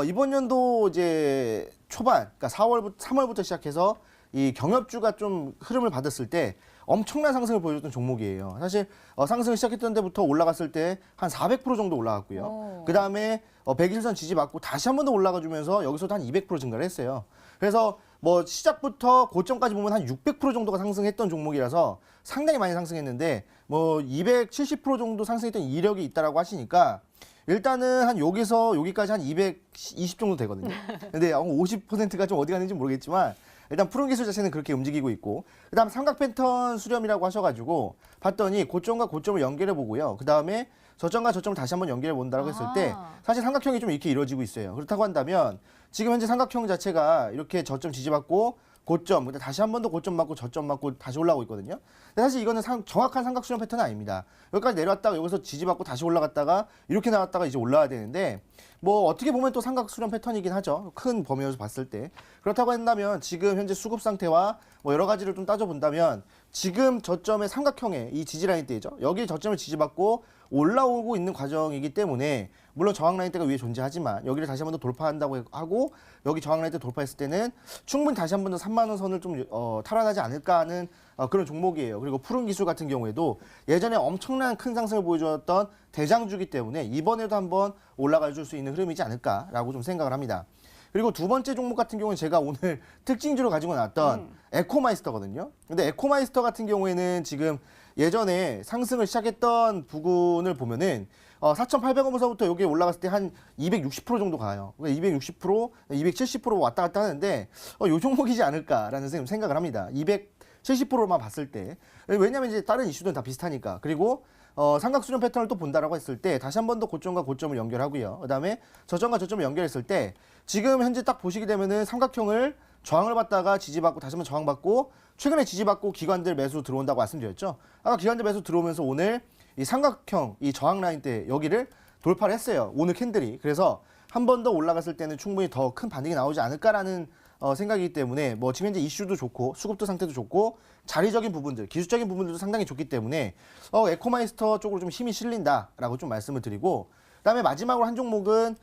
이번 연도 이제 초반, 그러니까 3월부터 시작해서 이 경협주가 좀 흐름을 받았을 때 엄청난 상승을 보여줬던 종목이에요. 사실 상승을 시작했던 데부터 올라갔을 때 한 400% 정도 올라갔고요. 그 다음에 120선 지지받고 다시 한 번 더 올라가주면서 여기서도 한 200% 증가를 했어요. 그래서 뭐 시작부터 고점까지 보면 한 600% 정도가 상승했던 종목이라서 상당히 많이 상승했는데 뭐 270% 정도 상승했던 이력이 있다라고 하시니까 일단은 한 여기서 여기까지 한 220 정도 되거든요. 근데 50%가 좀 어디 갔는지 모르겠지만 일단 푸른기술 자체는 그렇게 움직이고 있고 그다음 삼각 패턴 수렴이라고 하셔가지고 봤더니 고점과 고점을 연결해 보고요. 그 다음에 저점과 저점을 다시 한번 연결해 본다라고 했을 때 사실 삼각형이 좀 이렇게 이루어지고 있어요. 그렇다고 한다면 지금 현재 삼각형 자체가 이렇게 저점 지지받고 고점, 근데 다시 한 번 더 고점 맞고 저점 맞고 다시 올라오고 있거든요. 근데 사실 이거는 정확한 삼각 수렴 패턴은 아닙니다. 여기까지 내려왔다가 여기서 지지받고 다시 올라갔다가 이렇게 나왔다가 이제 올라와야 되는데 뭐 어떻게 보면 또 삼각 수렴 패턴이긴 하죠. 큰 범위에서 봤을 때. 그렇다고 한다면 지금 현재 수급 상태와 뭐 여러 가지를 좀 따져본다면 지금 저점의 삼각형의 이 지지 라인대죠. 여기 저점을 지지받고 올라오고 있는 과정이기 때문에 물론 저항 라인대가 위에 존재하지만 여기를 다시 한 번 더 돌파한다고 하고 여기 저항 라인대 돌파했을 때는 충분히 다시 한 번 더 3만 원 선을 좀 탈환하지 않을까 하는 그런 종목이에요. 그리고 푸른 기술 같은 경우에도 예전에 엄청난 큰 상승을 보여줬던 대장주기 때문에 이번에도 한번 올라가 줄 수 있는 흐름이지 않을까라고 좀 생각을 합니다. 그리고 두 번째 종목 같은 경우는 제가 오늘 특징주로 가지고 나왔던 에코마이스터거든요. 근데 에코마이스터 같은 경우에는 지금 예전에 상승을 시작했던 부분을 보면은 4,800원부터 여기 올라갔을 때 한 260% 정도 가요. 260%, 270% 왔다 갔다 하는데 요 종목이지 않을까라는 생각을 합니다. 270%만 봤을 때. 왜냐면 이제 다른 이슈들은 다 비슷하니까. 그리고 삼각수렴 패턴을 또 본다라고 했을 때 다시 한 번 더 고점과 고점을 연결하고요. 그다음에 저점과 저점을 연결했을 때 지금 현재 딱 보시게 되면은 삼각형을 저항을 받다가 지지받고 다시 한번 저항받고 최근에 지지받고 기관들 매수 들어온다고 말씀드렸죠. 아까 기관들 매수 들어오면서 오늘 이 삼각형 이 저항 라인 때 여기를 돌파를 했어요. 오늘 캔들이. 그래서 한 번 더 올라갔을 때는 충분히 더 큰 반등이 나오지 않을까라는 생각이기 때문에 뭐 지금 현재 이슈도 좋고 수급도 상태도 좋고 자리적인 부분들, 기술적인 부분들도 상당히 좋기 때문에 에코마이스터 쪽으로 좀 힘이 실린다라고 좀 말씀을 드리고 그다음에 마지막으로 한 종목은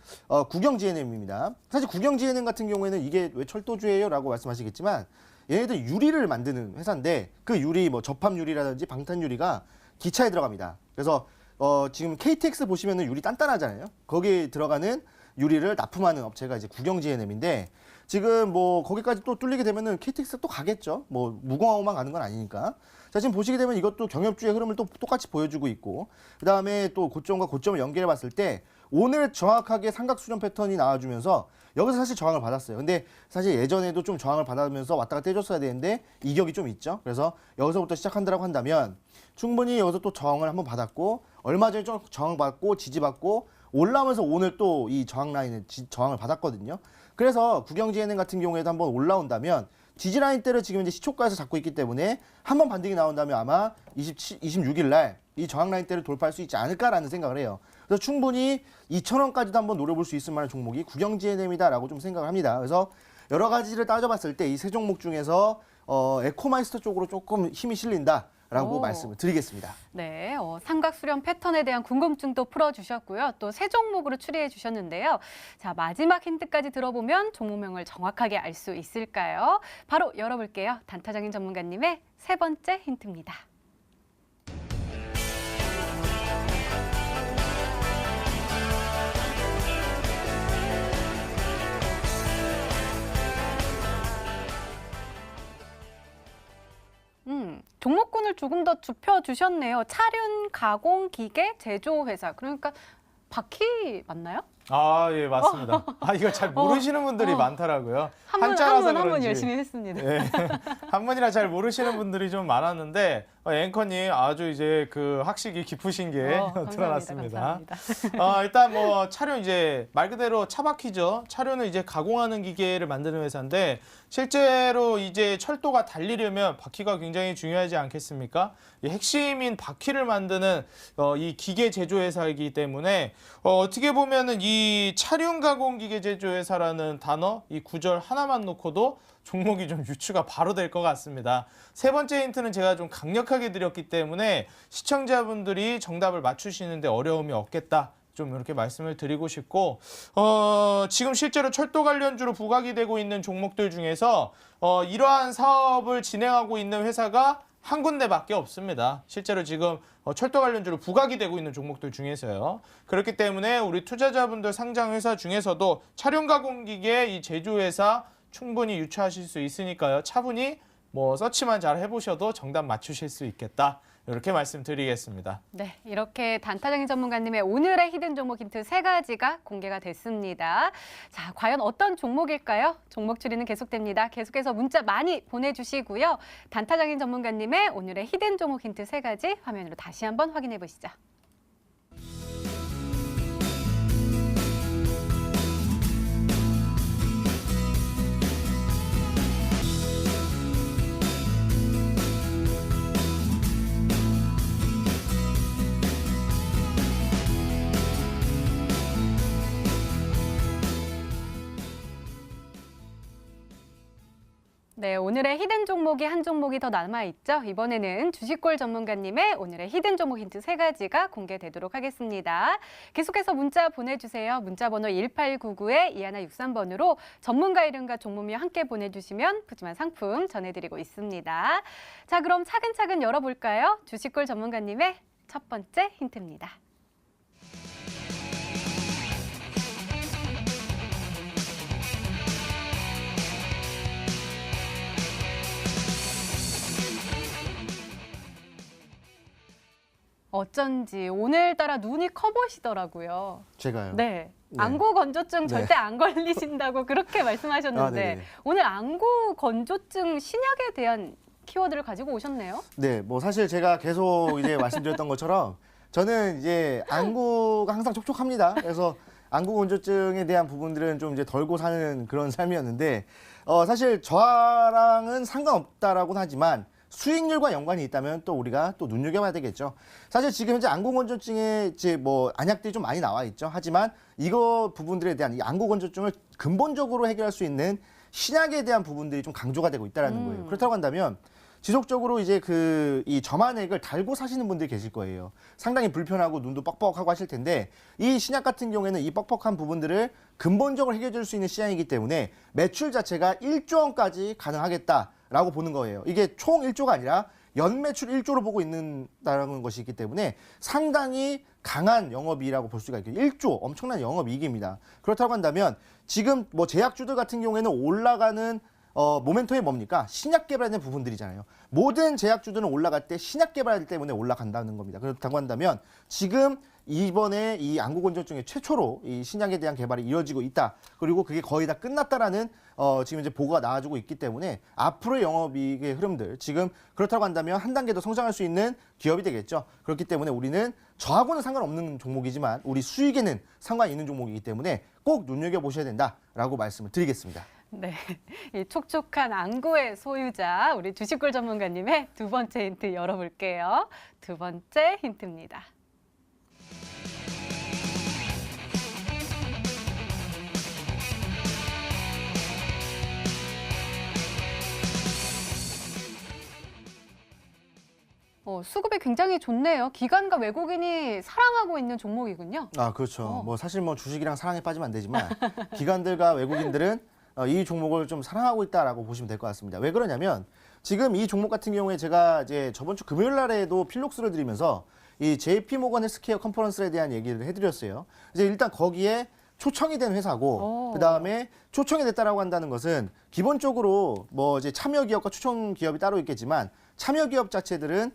국영 GNM입니다. 사실 국영 GNM 같은 경우에는 이게 왜 철도주예요라고 말씀하시겠지만 얘네들 유리를 만드는 회사인데 그 유리 뭐 접합 유리라든지 방탄 유리가 기차에 들어갑니다. 그래서 지금 KTX 보시면은 유리 단단하잖아요. 거기에 들어가는 유리를 납품하는 업체가 이제 국영 GNM인데 지금 뭐 거기까지 또 뚫리게 되면은 KTX 또 가겠죠. 뭐 무공항만 가는 건 아니니까. 자, 지금 보시게 되면 이것도 경협주의 흐름을 또 똑같이 보여주고 있고 그다음에 또 고점과 고점을 연결해 봤을 때 오늘 정확하게 삼각수렴 패턴이 나와주면서 여기서 사실 저항을 받았어요. 근데 사실 예전에도 좀 저항을 받으면서 왔다 갔다 해줬어야 되는데 이격이 좀 있죠. 그래서 여기서부터 시작한다고 한다면 충분히 여기서 또 저항을 한번 받았고 얼마 전에 좀 저항받고 지지받고 올라오면서 오늘 또 이 저항 라인에 저항을 받았거든요. 그래서 국영GNM 같은 경우에도 한번 올라온다면 지지 라인대를 지금 이제 시초가에서 잡고 있기 때문에 한번 반등이 나온다면 아마 26일 날 이 저항 라인대를 돌파할 수 있지 않을까라는 생각을 해요. 그래서 충분히 2,000원까지도 한번 노려볼 수 있을 만한 종목이 국영GNM이다라고 좀 생각을 합니다. 그래서 여러 가지를 따져봤을 때 이 세 종목 중에서 에코마이스터 쪽으로 조금 힘이 실린다라고 말씀을 드리겠습니다. 네, 삼각 수렴 패턴에 대한 궁금증도 풀어주셨고요. 또 세 종목으로 추리해 주셨는데요. 자, 마지막 힌트까지 들어보면 종목명을 정확하게 알 수 있을까요? 바로 열어볼게요. 단타장인 전문가님의 세 번째 힌트입니다. 종목군을 조금 더 좁혀주셨네요. 차륜 가공 기계 제조회사. 그러니까 바퀴 맞나요? 아, 예, 맞습니다. 이거 잘 모르시는 분들이 많더라고요. 한 분 열심히 했습니다. 네. 한문이라 잘 모르시는 분들이 좀 많았는데 앵커님 아주 이제 그 학식이 깊으신 게 드러났습니다. 감사합니다. 일단 뭐 차륜 이제 말 그대로 차바퀴죠. 차륜을 이제 가공하는 기계를 만드는 회사인데 실제로 이제 철도가 달리려면 바퀴가 굉장히 중요하지 않겠습니까? 이 핵심인 바퀴를 만드는 이 기계 제조 회사이기 때문에 어떻게 보면은 이 차륜 가공 기계 제조 회사라는 단어 이 구절 하나만 놓고도 종목이 좀 유추가 바로 될 것 같습니다. 세 번째 힌트는 제가 좀 강력하게 드렸기 때문에 시청자분들이 정답을 맞추시는데 어려움이 없겠다. 좀 이렇게 말씀을 드리고 싶고 지금 실제로 철도 관련주로 부각이 되고 있는 종목들 중에서 이러한 사업을 진행하고 있는 회사가 한 군데밖에 없습니다. 실제로 지금 철도 관련주로 부각이 되고 있는 종목들 중에서요. 그렇기 때문에 우리 투자자분들 상장 회사 중에서도 차륜 가공기계 이 제조회사 충분히 유추하실 수 있으니까요. 차분히 뭐 서치만 잘 해보셔도 정답 맞추실 수 있겠다. 이렇게 말씀드리겠습니다. 네, 이렇게 단타장인 전문가님의 오늘의 히든 종목 힌트 3가지가 공개가 됐습니다. 자, 과연 어떤 종목일까요? 종목 추리는 계속됩니다. 계속해서 문자 많이 보내주시고요. 단타장인 전문가님의 오늘의 히든 종목 힌트 3가지 화면으로 다시 한번 확인해 보시죠. 네, 오늘의 히든 종목이 한 종목이 더 남아있죠. 이번에는 주식골 전문가님의 오늘의 히든 종목 힌트 3가지가 공개되도록 하겠습니다. 계속해서 문자 보내주세요. 문자 번호 1899-2163번으로 전문가 이름과 종목명 함께 보내주시면 푸짐한 상품 전해드리고 있습니다. 자, 그럼 차근차근 열어볼까요? 주식골 전문가님의 첫 번째 힌트입니다. 어쩐지 오늘따라 눈이 커 보이시더라고요. 제가요. 네. 네. 안구 건조증 네. 절대 안 걸리신다고 그렇게 말씀하셨는데 네네. 오늘 안구 건조증 신약에 대한 키워드를 가지고 오셨네요. 네, 뭐 사실 제가 계속 이제 말씀드렸던 것처럼 저는 이제 안구가 항상 촉촉합니다. 그래서 안구 건조증에 대한 부분들은 좀 이제 덜고 사는 그런 삶이었는데 사실 저랑은 상관없다라고는 하지만 수익률과 연관이 있다면 또 우리가 또 눈여겨봐야 되겠죠. 사실 지금 현재 안구 건조증에 이제 뭐 안약들이 좀 많이 나와 있죠. 하지만 이거 부분들에 대한 이 안구 건조증을 근본적으로 해결할 수 있는 신약에 대한 부분들이 좀 강조가 되고 있다라는 거예요. 그렇다고 한다면 지속적으로 이제 이 점안액을 달고 사시는 분들이 계실 거예요. 상당히 불편하고 눈도 뻑뻑하고 하실 텐데 이 신약 같은 경우에는 이 뻑뻑한 부분들을 근본적으로 해결해 줄 수 있는 시장이기 때문에 매출 자체가 1조 원까지 가능하겠다라고 보는 거예요. 이게 총 1조가 아니라 연매출 1조로 보고 있는다는 것이 있기 때문에 상당히 강한 영업이익이라고 볼 수가 있겠죠. 1조 엄청난 영업이익입니다. 그렇다고 한다면 지금 뭐 제약주들 같은 경우에는 올라가는 모멘텀이 뭡니까? 신약 개발하는 부분들이잖아요. 모든 제약주들은 올라갈 때 신약 개발 때문에 올라간다는 겁니다. 그렇다고 한다면 지금 이번에 이 안구 건조증의 최초로 이 신약에 대한 개발이 이루어지고 있다. 그리고 그게 거의 다 끝났다라는 지금 이제 보고가 나와주고 있기 때문에 앞으로의 영업이익의 흐름들 지금 그렇다고 한다면 한 단계 더 성장할 수 있는 기업이 되겠죠. 그렇기 때문에 우리는 저하고는 상관없는 종목이지만 우리 수익에는 상관이 있는 종목이기 때문에 꼭 눈여겨보셔야 된다라고 말씀을 드리겠습니다. 네, 이 촉촉한 안구의 소유자 우리 주식골 전문가님의 두 번째 힌트 열어볼게요. 두 번째 힌트입니다. 수급이 굉장히 좋네요. 기관과 외국인이 사랑하고 있는 종목이군요. 아, 그렇죠. 뭐 사실 뭐 주식이랑 사랑에 빠지면 안 되지만 기관들과 외국인들은 이 종목을 좀 사랑하고 있다라고 보시면 될 것 같습니다. 왜 그러냐면 지금 이 종목 같은 경우에 제가 이제 저번 주 금요일 날에도 필록스를 드리면서 이 JP 모건 헬스케어 컨퍼런스에 대한 얘기를 해드렸어요. 이제 일단 거기에 초청이 된 회사고 그다음에 초청이 됐다라고 한다는 것은 기본적으로 뭐 이제 참여 기업과 초청 기업이 따로 있겠지만 참여 기업 자체들은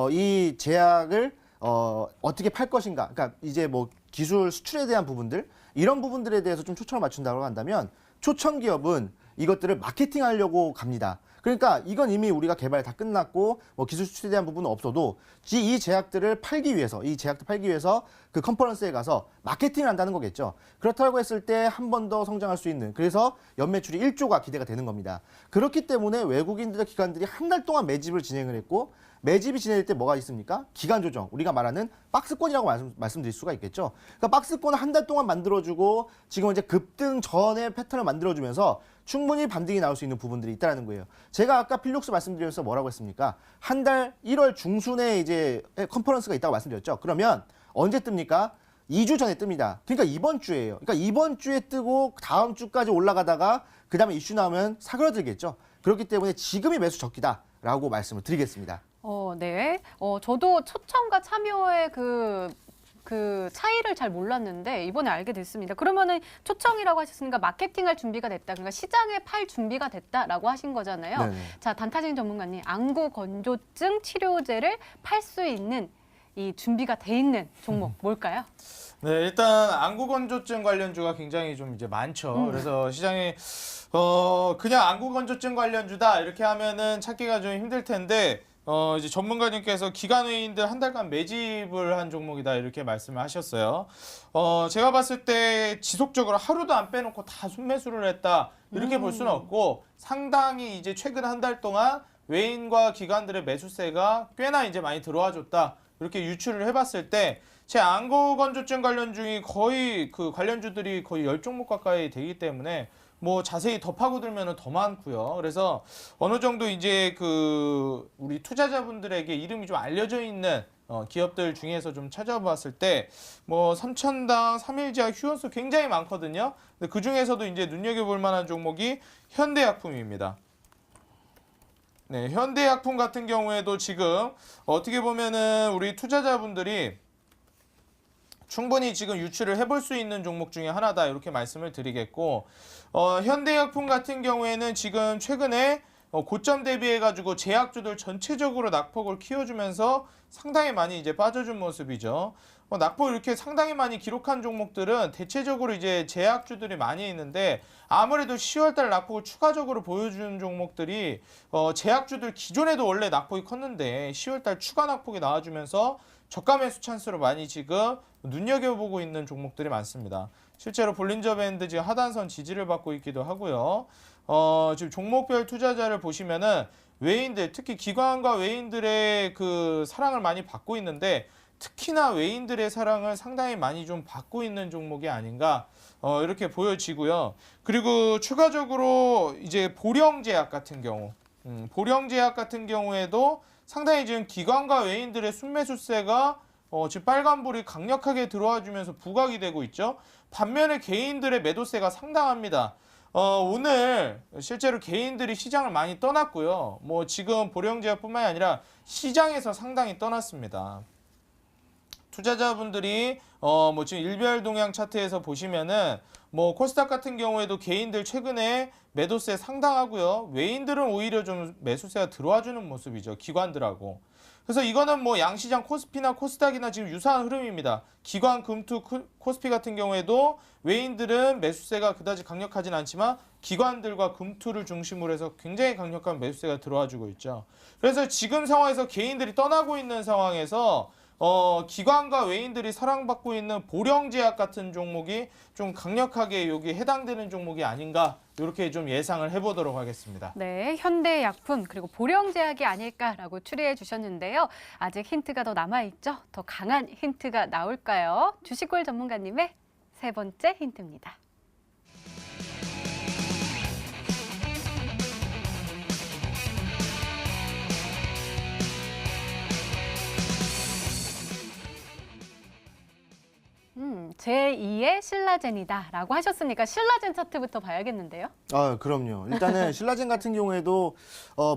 이 제약을 어떻게 팔 것인가, 그러니까 이제 뭐 기술 수출에 대한 부분들 이런 부분들에 대해서 좀 초점을 맞춘다고 한다면 초청 기업은 이것들을 마케팅하려고 갑니다. 그러니까 이건 이미 우리가 개발 다 끝났고 뭐 기술 수출에 대한 부분은 없어도 이 제약들을 팔기 위해서 그 컨퍼런스에 가서 마케팅을 한다는 거겠죠. 그렇다고 했을 때 한 번 더 성장할 수 있는 그래서 연매출이 1조가 기대가 되는 겁니다. 그렇기 때문에 외국인들과 기관들이 한 달 동안 매집을 진행을 했고 매집이 진행될 때 뭐가 있습니까? 기간 조정, 우리가 말하는 박스권이라고 말씀드릴 수가 있겠죠. 그러니까 박스권을 한 달 동안 만들어주고 지금 이제 급등 전의 패턴을 만들어주면서 충분히 반등이 나올 수 있는 부분들이 있다는 거예요. 제가 아까 필록스 말씀드려서 뭐라고 했습니까? 한 달 1월 중순에 이제 컨퍼런스가 있다고 말씀드렸죠. 그러면 언제 뜹니까? 2주 전에 뜹니다. 그러니까 이번 주예요. 그러니까 이번 주에 뜨고 다음 주까지 올라가다가 그 다음에 이슈 나오면 사그러들겠죠. 그렇기 때문에 지금이 매수 적기다라고 말씀을 드리겠습니다. 네. 저도 초청과 참여의 그 차이를 잘 몰랐는데 이번에 알게 됐습니다. 그러면은 초청이라고 하셨으니까 마케팅할 준비가 됐다. 그러니까 시장에 팔 준비가 됐다라고 하신 거잖아요. 네네. 자, 단타진 전문가님, 안구 건조증 치료제를 팔 수 있는 이 준비가 돼 있는 종목 뭘까요? 네, 일단 안구 건조증 관련주가 굉장히 좀 이제 많죠. 그래서 시장에 그냥 안구 건조증 관련주다 이렇게 하면은 찾기가 좀 힘들 텐데 이제 전문가님께서 기관의인들 한 달간 매집을 한 종목이다 이렇게 말씀을 하셨어요. 제가 봤을 때 지속적으로 하루도 안 빼놓고 다 순매수를 했다 이렇게 볼 수는 없고 상당히 이제 최근 한 달 동안 외인과 기관들의 매수세가 꽤나 이제 많이 들어와 줬다 이렇게 유추를 해봤을 때 제 안구 건조증 관련 중이 거의 그 관련주들이 거의 10종목 가까이 되기 때문에 뭐 자세히 더 파고들면 더 많고요. 그래서 어느 정도 이제 우리 투자자분들에게 이름이 좀 알려져 있는 기업들 중에서 좀 찾아봤을 때 뭐 삼천당, 삼일제약, 휴원수 굉장히 많거든요. 근데 그 중에서도 이제 눈여겨볼 만한 종목이 현대약품입니다. 네, 현대약품 같은 경우에도 지금 어떻게 보면은 우리 투자자분들이 충분히 지금 유출을 해볼 수 있는 종목 중에 하나다 이렇게 말씀을 드리겠고, 현대약품 같은 경우에는 지금 최근에 고점 대비해가지고 제약주들 전체적으로 낙폭을 키워주면서 상당히 많이 이제 빠져준 모습이죠. 낙폭 이렇게 상당히 많이 기록한 종목들은 대체적으로 이제 제약주들이 많이 있는데, 아무래도 10월달 낙폭을 추가적으로 보여주는 종목들이 제약주들 기존에도 원래 낙폭이 컸는데 10월달 추가 낙폭이 나와주면서 저가 매수 찬스로 많이 지금 눈여겨보고 있는 종목들이 많습니다. 실제로 볼린저 밴드 지금 하단선 지지를 받고 있기도 하고요. 지금 종목별 투자자를 보시면은 외인들, 특히 기관과 외인들의 그 사랑을 많이 받고 있는데, 특히나 외인들의 사랑을 상당히 많이 좀 받고 있는 종목이 아닌가 이렇게 보여지고요. 그리고 추가적으로 이제 보령제약 같은 경우, 보령제약 같은 경우에도 상당히 지금 기관과 외인들의 순매수세가 지금 빨간불이 강력하게 들어와 주면서 부각이 되고 있죠. 반면에 개인들의 매도세가 상당합니다. 오늘 실제로 개인들이 시장을 많이 떠났고요. 뭐 지금 보령제약뿐만이 아니라 시장에서 상당히 떠났습니다. 투자자분들이 뭐 지금 일별 동향 차트에서 보시면은 뭐 코스닥 같은 경우에도 개인들 최근에 매도세 상당하고요. 외인들은 오히려 좀 매수세가 들어와주는 모습이죠. 기관들하고. 그래서 이거는 뭐 양시장 코스피나 코스닥이나 지금 유사한 흐름입니다. 기관, 금투, 코스피 같은 경우에도 외인들은 매수세가 그다지 강력하진 않지만 기관들과 금투를 중심으로 해서 굉장히 강력한 매수세가 들어와주고 있죠. 그래서 지금 상황에서 개인들이 떠나고 있는 상황에서 기관과 외인들이 사랑받고 있는 보령제약 같은 종목이 좀 강력하게 여기 해당되는 종목이 아닌가 이렇게 좀 예상을 해보도록 하겠습니다. 네, 현대약품 그리고 보령제약이 아닐까라고 추리해 주셨는데요. 아직 힌트가 더 남아있죠? 더 강한 힌트가 나올까요? 주식골 전문가님의 세 번째 힌트입니다. 제2의 신라젠이다라고 하셨으니까 신라젠 차트부터 봐야겠는데요. 그럼요. 일단은 신라젠 같은 경우에도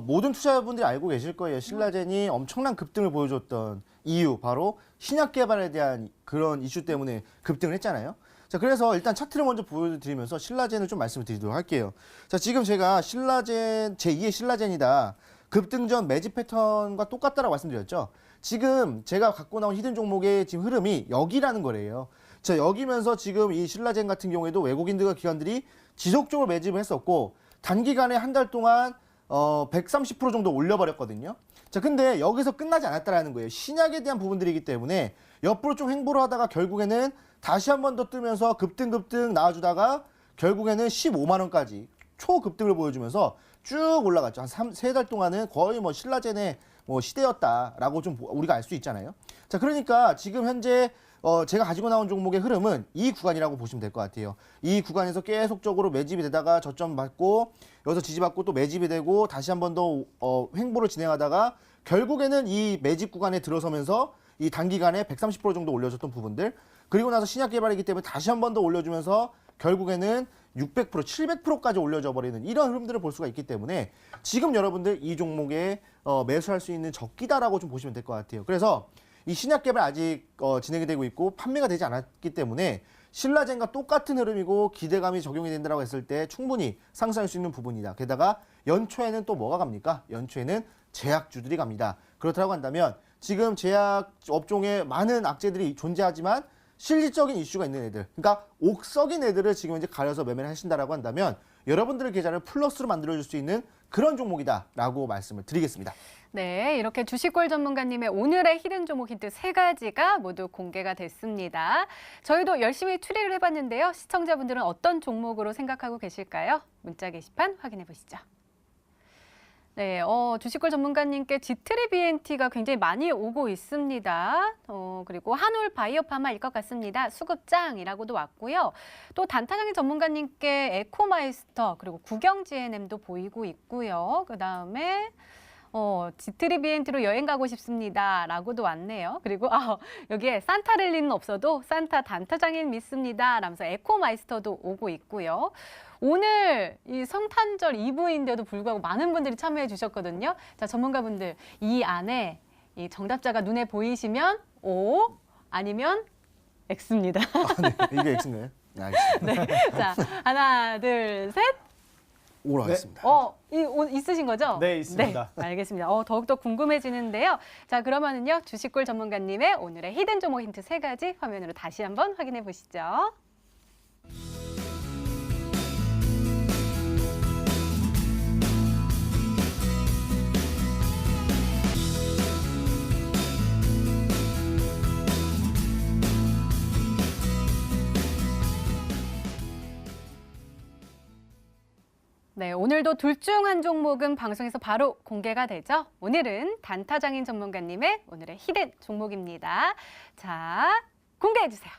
모든 투자자분들이 알고 계실 거예요. 신라젠이 엄청난 급등을 보여줬던 이유, 바로 신약 개발에 대한 그런 이슈 때문에 급등을 했잖아요. 자, 그래서 일단 차트를 먼저 보여드리면서 신라젠을 좀 말씀을 드리도록 할게요. 자, 지금 제가 신라젠, 제2의 신라젠이다. 급등 전 매집 패턴과 똑같다라고 말씀드렸죠. 지금 제가 갖고 나온 히든 종목의 지금 흐름이 여기라는 거래요. 자, 여기면서 지금 이 신라젠 같은 경우에도 외국인들과 기관들이 지속적으로 매집을 했었고, 단기간에 한 달 동안 130% 정도 올려버렸거든요. 자, 근데 여기서 끝나지 않았다라는 거예요. 신약에 대한 부분들이기 때문에 옆으로 좀 횡보를 하다가 결국에는 다시 한 번 더 뜨면서 급등 나와주다가 결국에는 15만 원까지 초급등을 보여주면서 쭉 올라갔죠. 한 3달 동안은 거의 뭐 신라젠의 뭐 시대였다라고 좀 우리가 알 수 있잖아요. 자, 그러니까 지금 현재 제가 가지고 나온 종목의 흐름은 이 구간이라고 보시면 될 것 같아요. 이 구간에서 계속적으로 매집이 되다가 저점 받고 여기서 지지받고 또 매집이 되고 다시 한 번 더 횡보를 진행하다가 결국에는 이 매집 구간에 들어서면서 이 단기간에 130% 정도 올려줬던 부분들, 그리고 나서 신약 개발이기 때문에 다시 한 번 더 올려주면서 결국에는 600%, 700%까지 올려져 버리는 이런 흐름들을 볼 수가 있기 때문에 지금 여러분들 이 종목에 매수할 수 있는 적기다라고 좀 보시면 될 것 같아요. 그래서 이 신약 개발 아직 진행이 되고 있고 판매가 되지 않았기 때문에 신라젠과 똑같은 흐름이고 기대감이 적용이 된다고 했을 때 충분히 상승할 수 있는 부분이다. 게다가 연초에는 또 뭐가 갑니까? 연초에는 제약주들이 갑니다. 그렇다고 한다면 지금 제약 업종에 많은 악재들이 존재하지만 실질적인 이슈가 있는 애들, 그러니까 옥석인 애들을 지금 이제 가려서 매매를 하신다라고 한다면 여러분들의 계좌를 플러스로 만들어줄 수 있는 그런 종목이다라고 말씀을 드리겠습니다. 네, 이렇게 주식골 전문가님의 오늘의 히든 종목 힌트 3가지가 모두 공개가 됐습니다. 저희도 열심히 추리를 해봤는데요. 시청자분들은 어떤 종목으로 생각하고 계실까요? 문자 게시판 확인해 보시죠. 네, 주식걸 전문가님께 지트리 BNT가 굉장히 많이 오고 있습니다. 그리고 한올 바이오파마일 것 같습니다. 수급장이라고도 왔고요. 또 단타장인 전문가님께 에코마이스터 그리고 구경 GNM도 보이고 있고요. 그다음에 지트리 BNT로 여행 가고 싶습니다. 라고도 왔네요. 그리고 여기에 산타랠리는 없어도 산타 단타장인 믿습니다. 라면서 에코마이스터도 오고 있고요. 오늘 이 성탄절 이브인데도 불구하고 많은 분들이 참여해 주셨거든요. 자, 전문가분들 이 안에 이 정답자가 눈에 보이시면 O 아니면 X입니다. 네, 이게 X인가요? 네, 알겠습니다. 네. 자, 하나, 둘, 셋. O로 하겠습니다. 있으신 거죠? 네, 있습니다. 네, 알겠습니다. 더욱더 궁금해지는데요. 자, 그러면은요, 주식골 전문가님의 오늘의 히든 종목 힌트 3가지 화면으로 다시 한번 확인해 보시죠. 네, 오늘도 둘 중 한 종목은 방송에서 바로 공개가 되죠. 오늘은 단타장인 전문가님의 오늘의 히든 종목입니다. 자, 공개해 주세요.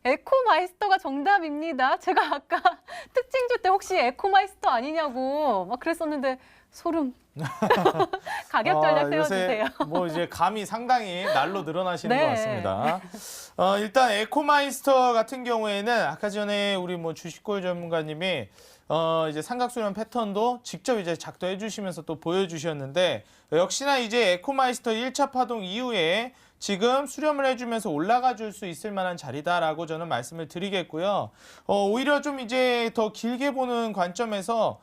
에코마이스터가 정답입니다. 제가 아까 특징주 때 혹시 에코마이스터 아니냐고 막 그랬었는데 소름. 가격 전략 세워주세요. 요새 뭐 이제 감이 상당히 날로 늘어나시는 네. 것 같습니다. 일단 에코마이스터 같은 경우에는 아까 전에 우리 뭐 주식골 전문가님이 이제 삼각수렴 패턴도 직접 이제 작도해 주시면서 또 보여주셨는데 역시나 이제 에코마이스터 1차 파동 이후에 지금 수렴을 해주면서 올라가 줄 수 있을 만한 자리다라고 저는 말씀을 드리겠고요. 오히려 좀 이제 더 길게 보는 관점에서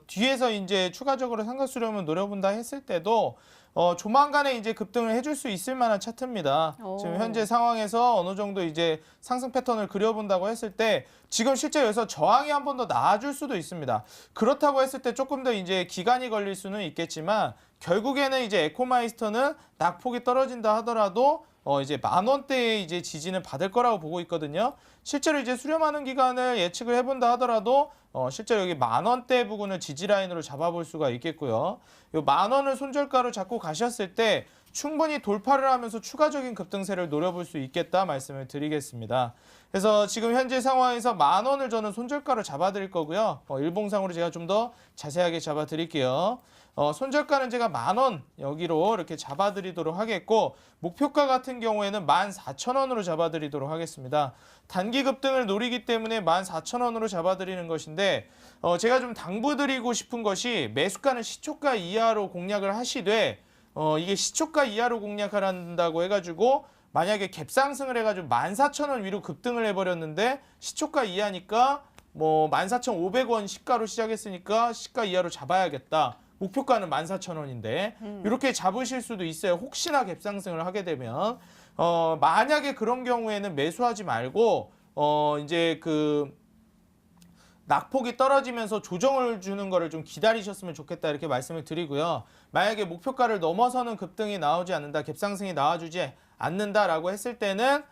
뒤에서 이제 추가적으로 삼각수렴을 노려본다 했을 때도 조만간에 이제 급등을 해줄 수 있을 만한 차트입니다. 지금 현재 상황에서 어느 정도 이제 상승 패턴을 그려본다고 했을 때 지금 실제 여기서 저항이 한 번 더 나아줄 수도 있습니다. 그렇다고 했을 때 조금 더 이제 기간이 걸릴 수는 있겠지만 결국에는 이제 에코마이스터는 낙폭이 떨어진다 하더라도 이제 10,000원대의 이제 지지는 받을 거라고 보고 있거든요. 실제로 이제 수렴하는 기간을 예측을 해본다 하더라도 실제로 여기 10,000원대 부근을 지지 라인으로 잡아볼 수가 있겠고요. 이 10,000원을 손절가로 잡고 가셨을 때 충분히 돌파를 하면서 추가적인 급등세를 노려볼 수 있겠다 말씀을 드리겠습니다. 그래서 지금 현재 상황에서 10,000원을 저는 손절가로 잡아드릴 거고요. 일봉상으로 제가 좀 더 자세하게 잡아드릴게요. 손절가는 제가 10,000원 여기로 이렇게 잡아드리도록 하겠고 목표가 같은 경우에는 14,000원으로 잡아드리도록 하겠습니다. 단기 급등을 노리기 때문에 14,000원으로 잡아드리는 것인데 제가 좀 당부드리고 싶은 것이 매수가는 시초가 이하로 공략을 하시되 이게 시초가 이하로 공략한다고 해가지고 만약에 갭상승을 해가지고 14,000원 위로 급등을 해버렸는데 시초가 이하니까 뭐 14,500원 시가로 시작했으니까 시가 이하로 잡아야겠다. 목표가는 14,000원인데 이렇게 잡으실 수도 있어요. 혹시나 갭상승을 하게 되면 만약에 그런 경우에는 매수하지 말고 이제 그 낙폭이 떨어지면서 조정을 주는 거를 좀 기다리셨으면 좋겠다 이렇게 말씀을 드리고요. 만약에 목표가를 넘어서는 급등이 나오지 않는다, 갭상승이 나와주지 않는다라고 했을 때는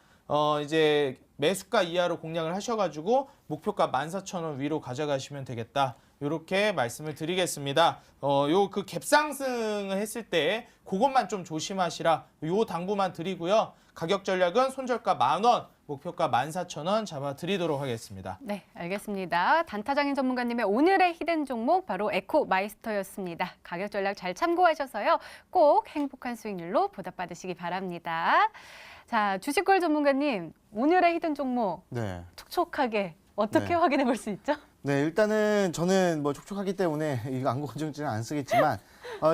이제 매수가 이하로 공략을 하셔가지고 목표가 14,000원 위로 가져가시면 되겠다. 이렇게 말씀을 드리겠습니다. 요 그 갭상승을 했을 때 그것만 좀 조심하시라. 요 당부만 드리고요. 가격 전략은 손절가 10,000원, 목표가 14,000원 잡아드리도록 하겠습니다. 네, 알겠습니다. 단타장인 전문가님의 오늘의 히든 종목 바로 에코마이스터였습니다. 가격 전략 잘 참고하셔서요. 꼭 행복한 수익률로 보답받으시기 바랍니다. 자, 주식걸 전문가님, 오늘의 히든 종목 네. 촉촉하게 어떻게 네. 확인해 볼 수 있죠? 네, 일단은 저는 뭐 촉촉하기 때문에 이거 안구 건조증은 안 쓰겠지만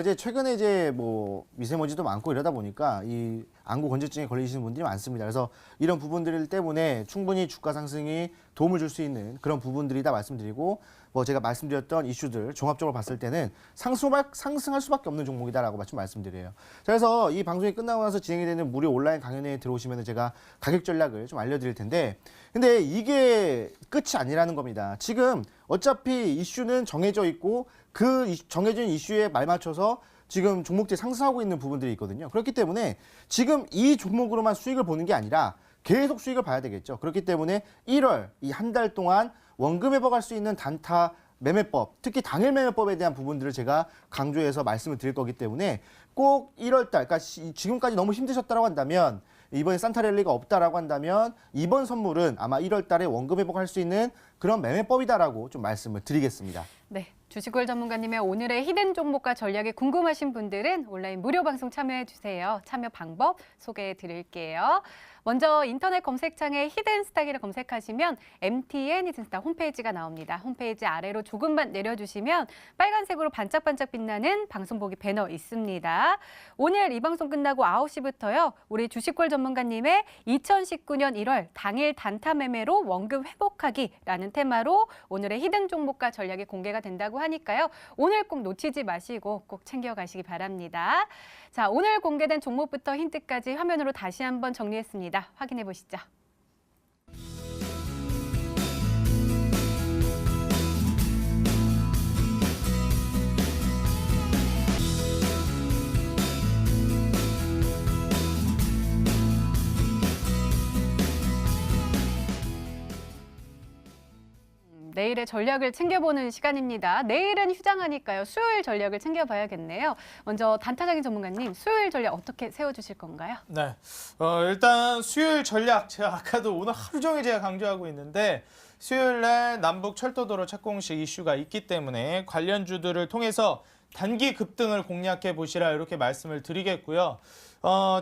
이제 최근에 이제 뭐 미세먼지도 많고 이러다 보니까 이 안구 건조증에 걸리시는 분들이 많습니다. 그래서 이런 부분들 때문에 충분히 주가 상승이 도움을 줄 수 있는 그런 부분들이다 말씀드리고 뭐 제가 말씀드렸던 이슈들 종합적으로 봤을 때는 상승할 수밖에 없는 종목이다라고 좀 말씀드려요. 자, 그래서 이 방송이 끝나고 나서 진행이 되는 무료 온라인 강연에 들어오시면 제가 가격 전략을 좀 알려드릴 텐데 근데 이게 끝이 아니라는 겁니다. 지금 어차피 이슈는 정해져 있고 그 정해진 이슈에 말 맞춰서 지금 종목들이 상승하고 있는 부분들이 있거든요. 그렇기 때문에 지금 이 종목으로만 수익을 보는 게 아니라 계속 수익을 봐야 되겠죠. 그렇기 때문에 1월 이 한 달 동안 원금 회복할 수 있는 단타 매매법, 특히 당일 매매법에 대한 부분들을 제가 강조해서 말씀을 드릴 거기 때문에 꼭 1월 달, 그러니까 지금까지 너무 힘드셨다고 한다면 이번에 산타랠리가 없다라고 한다면 이번 선물은 아마 1월 달에 원금 회복할 수 있는 그런 매매법이다라고 좀 말씀을 드리겠습니다. 네, 주식월 전문가님의 오늘의 히든 종목과 전략이 궁금하신 분들은 온라인 무료 방송 참여해 주세요. 참여 방법 소개해 드릴게요. 먼저 인터넷 검색창에 히든스탁이를 검색하시면 MTN 히든스탁 홈페이지가 나옵니다. 홈페이지 아래로 조금만 내려주시면 빨간색으로 반짝반짝 빛나는 방송 보기 배너 있습니다. 오늘 이 방송 끝나고 9시부터요. 우리 주식월 전문가님의 2019년 1월 당일 단타 매매로 원금 회복하기라는 테마로 오늘의 히든 종목과 전략이 공개가 된다고 하니까요. 오늘 꼭 놓치지 마시고 꼭 챙겨가시기 바랍니다. 자, 오늘 공개된 종목부터 힌트까지 화면으로 다시 한번 정리했습니다. 확인해 보시죠. 내일의 전략을 챙겨보는 시간입니다. 내일은 휴장하니까요. 수요일 전략을 챙겨봐야겠네요. 먼저 단타장인 전문가님, 수요일 전략 어떻게 세워주실 건가요? 네, 일단 수요일 전략 제가 아까도 오늘 하루 종일 제가 강조하고 있는데 수요일 날 남북 철도도로 착공식 이슈가 있기 때문에 관련주들을 통해서 단기 급등을 공략해 보시라 이렇게 말씀을 드리겠고요.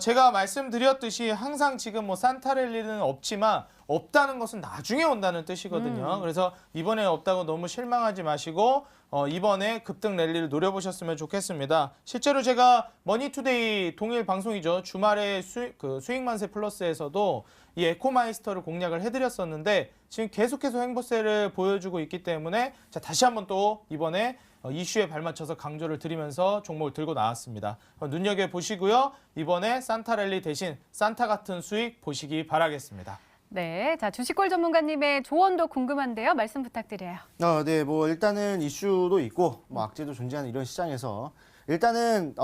제가 말씀드렸듯이 항상 지금 뭐 산타랠리는 없지만 없다는 것은 나중에 온다는 뜻이거든요. 그래서 이번에 없다고 너무 실망하지 마시고 이번에 급등 랠리를 노려보셨으면 좋겠습니다. 실제로 제가 머니투데이 동일 방송이죠. 주말에 수익만세 플러스에서도 이 에코마이스터를 공략을 해드렸었는데 지금 계속해서 횡보세를 보여주고 있기 때문에 자, 다시 한번 또 이번에 이슈에 발맞춰서 강조를 드리면서 종목을 들고 나왔습니다. 눈여겨보시고요. 이번에 산타랠리 대신 산타 같은 수익 보시기 바라겠습니다. 네, 자 주식골 전문가님의 조언도 궁금한데요. 말씀 부탁드려요. 네, 뭐 일단은 이슈도 있고 뭐 악재도 존재하는 이런 시장에서 일단은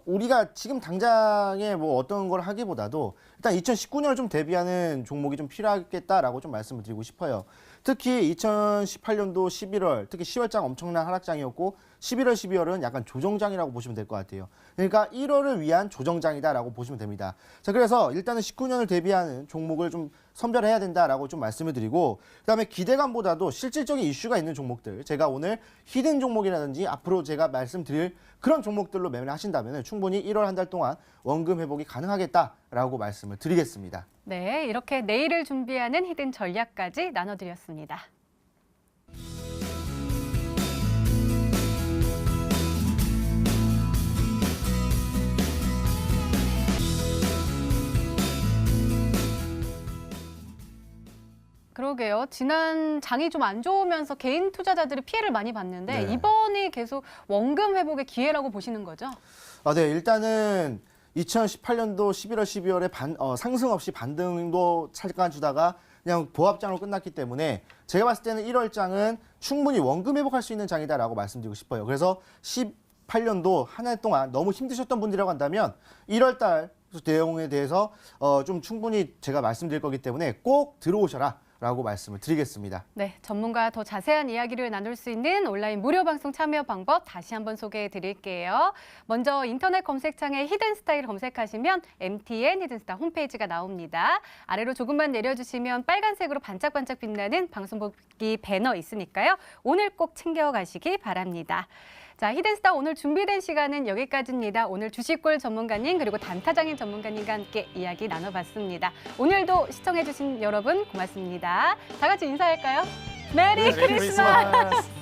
우리가 지금 당장에 뭐 어떤 걸 하기보다도 일단 2019년을 좀 대비하는 종목이 좀 필요하겠다라고 좀 말씀을 드리고 싶어요. 특히 2018년도 11월, 특히 10월장 엄청난 하락장이었고 11월, 12월은 약간 조정장이라고 보시면 될 것 같아요. 그러니까 1월을 위한 조정장이다라고 보시면 됩니다. 자, 그래서 일단은 19년을 대비하는 종목을 좀 선별해야 된다라고 좀 말씀을 드리고 그다음에 기대감보다도 실질적인 이슈가 있는 종목들 제가 오늘 히든 종목이라든지 앞으로 제가 말씀드릴 그런 종목들로 매매를 하신다면 충분히 1월 한 달 동안 원금 회복이 가능하겠다라고 말씀을 드리겠습니다. 네, 이렇게 내일을 준비하는 히든 전략까지 나눠드렸습니다. 그러게요. 지난 장이 좀 안 좋으면서 개인 투자자들이 피해를 많이 봤는데 네. 이번이 계속 원금 회복의 기회라고 보시는 거죠? 네, 일단은 2018년도 11월, 12월에 상승 없이 반등도 잠깐 주다가 그냥 보합장으로 끝났기 때문에 제가 봤을 때는 1월장은 충분히 원금 회복할 수 있는 장이다라고 말씀드리고 싶어요. 그래서 18년도 한 해 동안 너무 힘드셨던 분들이라고 한다면 1월달 내용에 대해서 좀 충분히 제가 말씀드릴 거기 때문에 꼭 들어오셔라. 라고 말씀을 드리겠습니다. 네, 전문가와 더 자세한 이야기를 나눌 수 있는 온라인 무료 방송 참여 방법 다시 한번 소개해 드릴게요. 먼저 인터넷 검색창에 히든스타일 검색하시면 MTN 히든스타 홈페이지가 나옵니다. 아래로 조금만 내려주시면 빨간색으로 반짝반짝 빛나는 방송 보기 배너 있으니까요. 오늘 꼭 챙겨가시기 바랍니다. 자, 히든스타 오늘 준비된 시간은 여기까지입니다. 오늘 주식골 전문가님 그리고 단타장인 전문가님과 함께 이야기 나눠봤습니다. 오늘도 시청해주신 여러분 고맙습니다. 다 같이 인사할까요? 메리 크리스마스!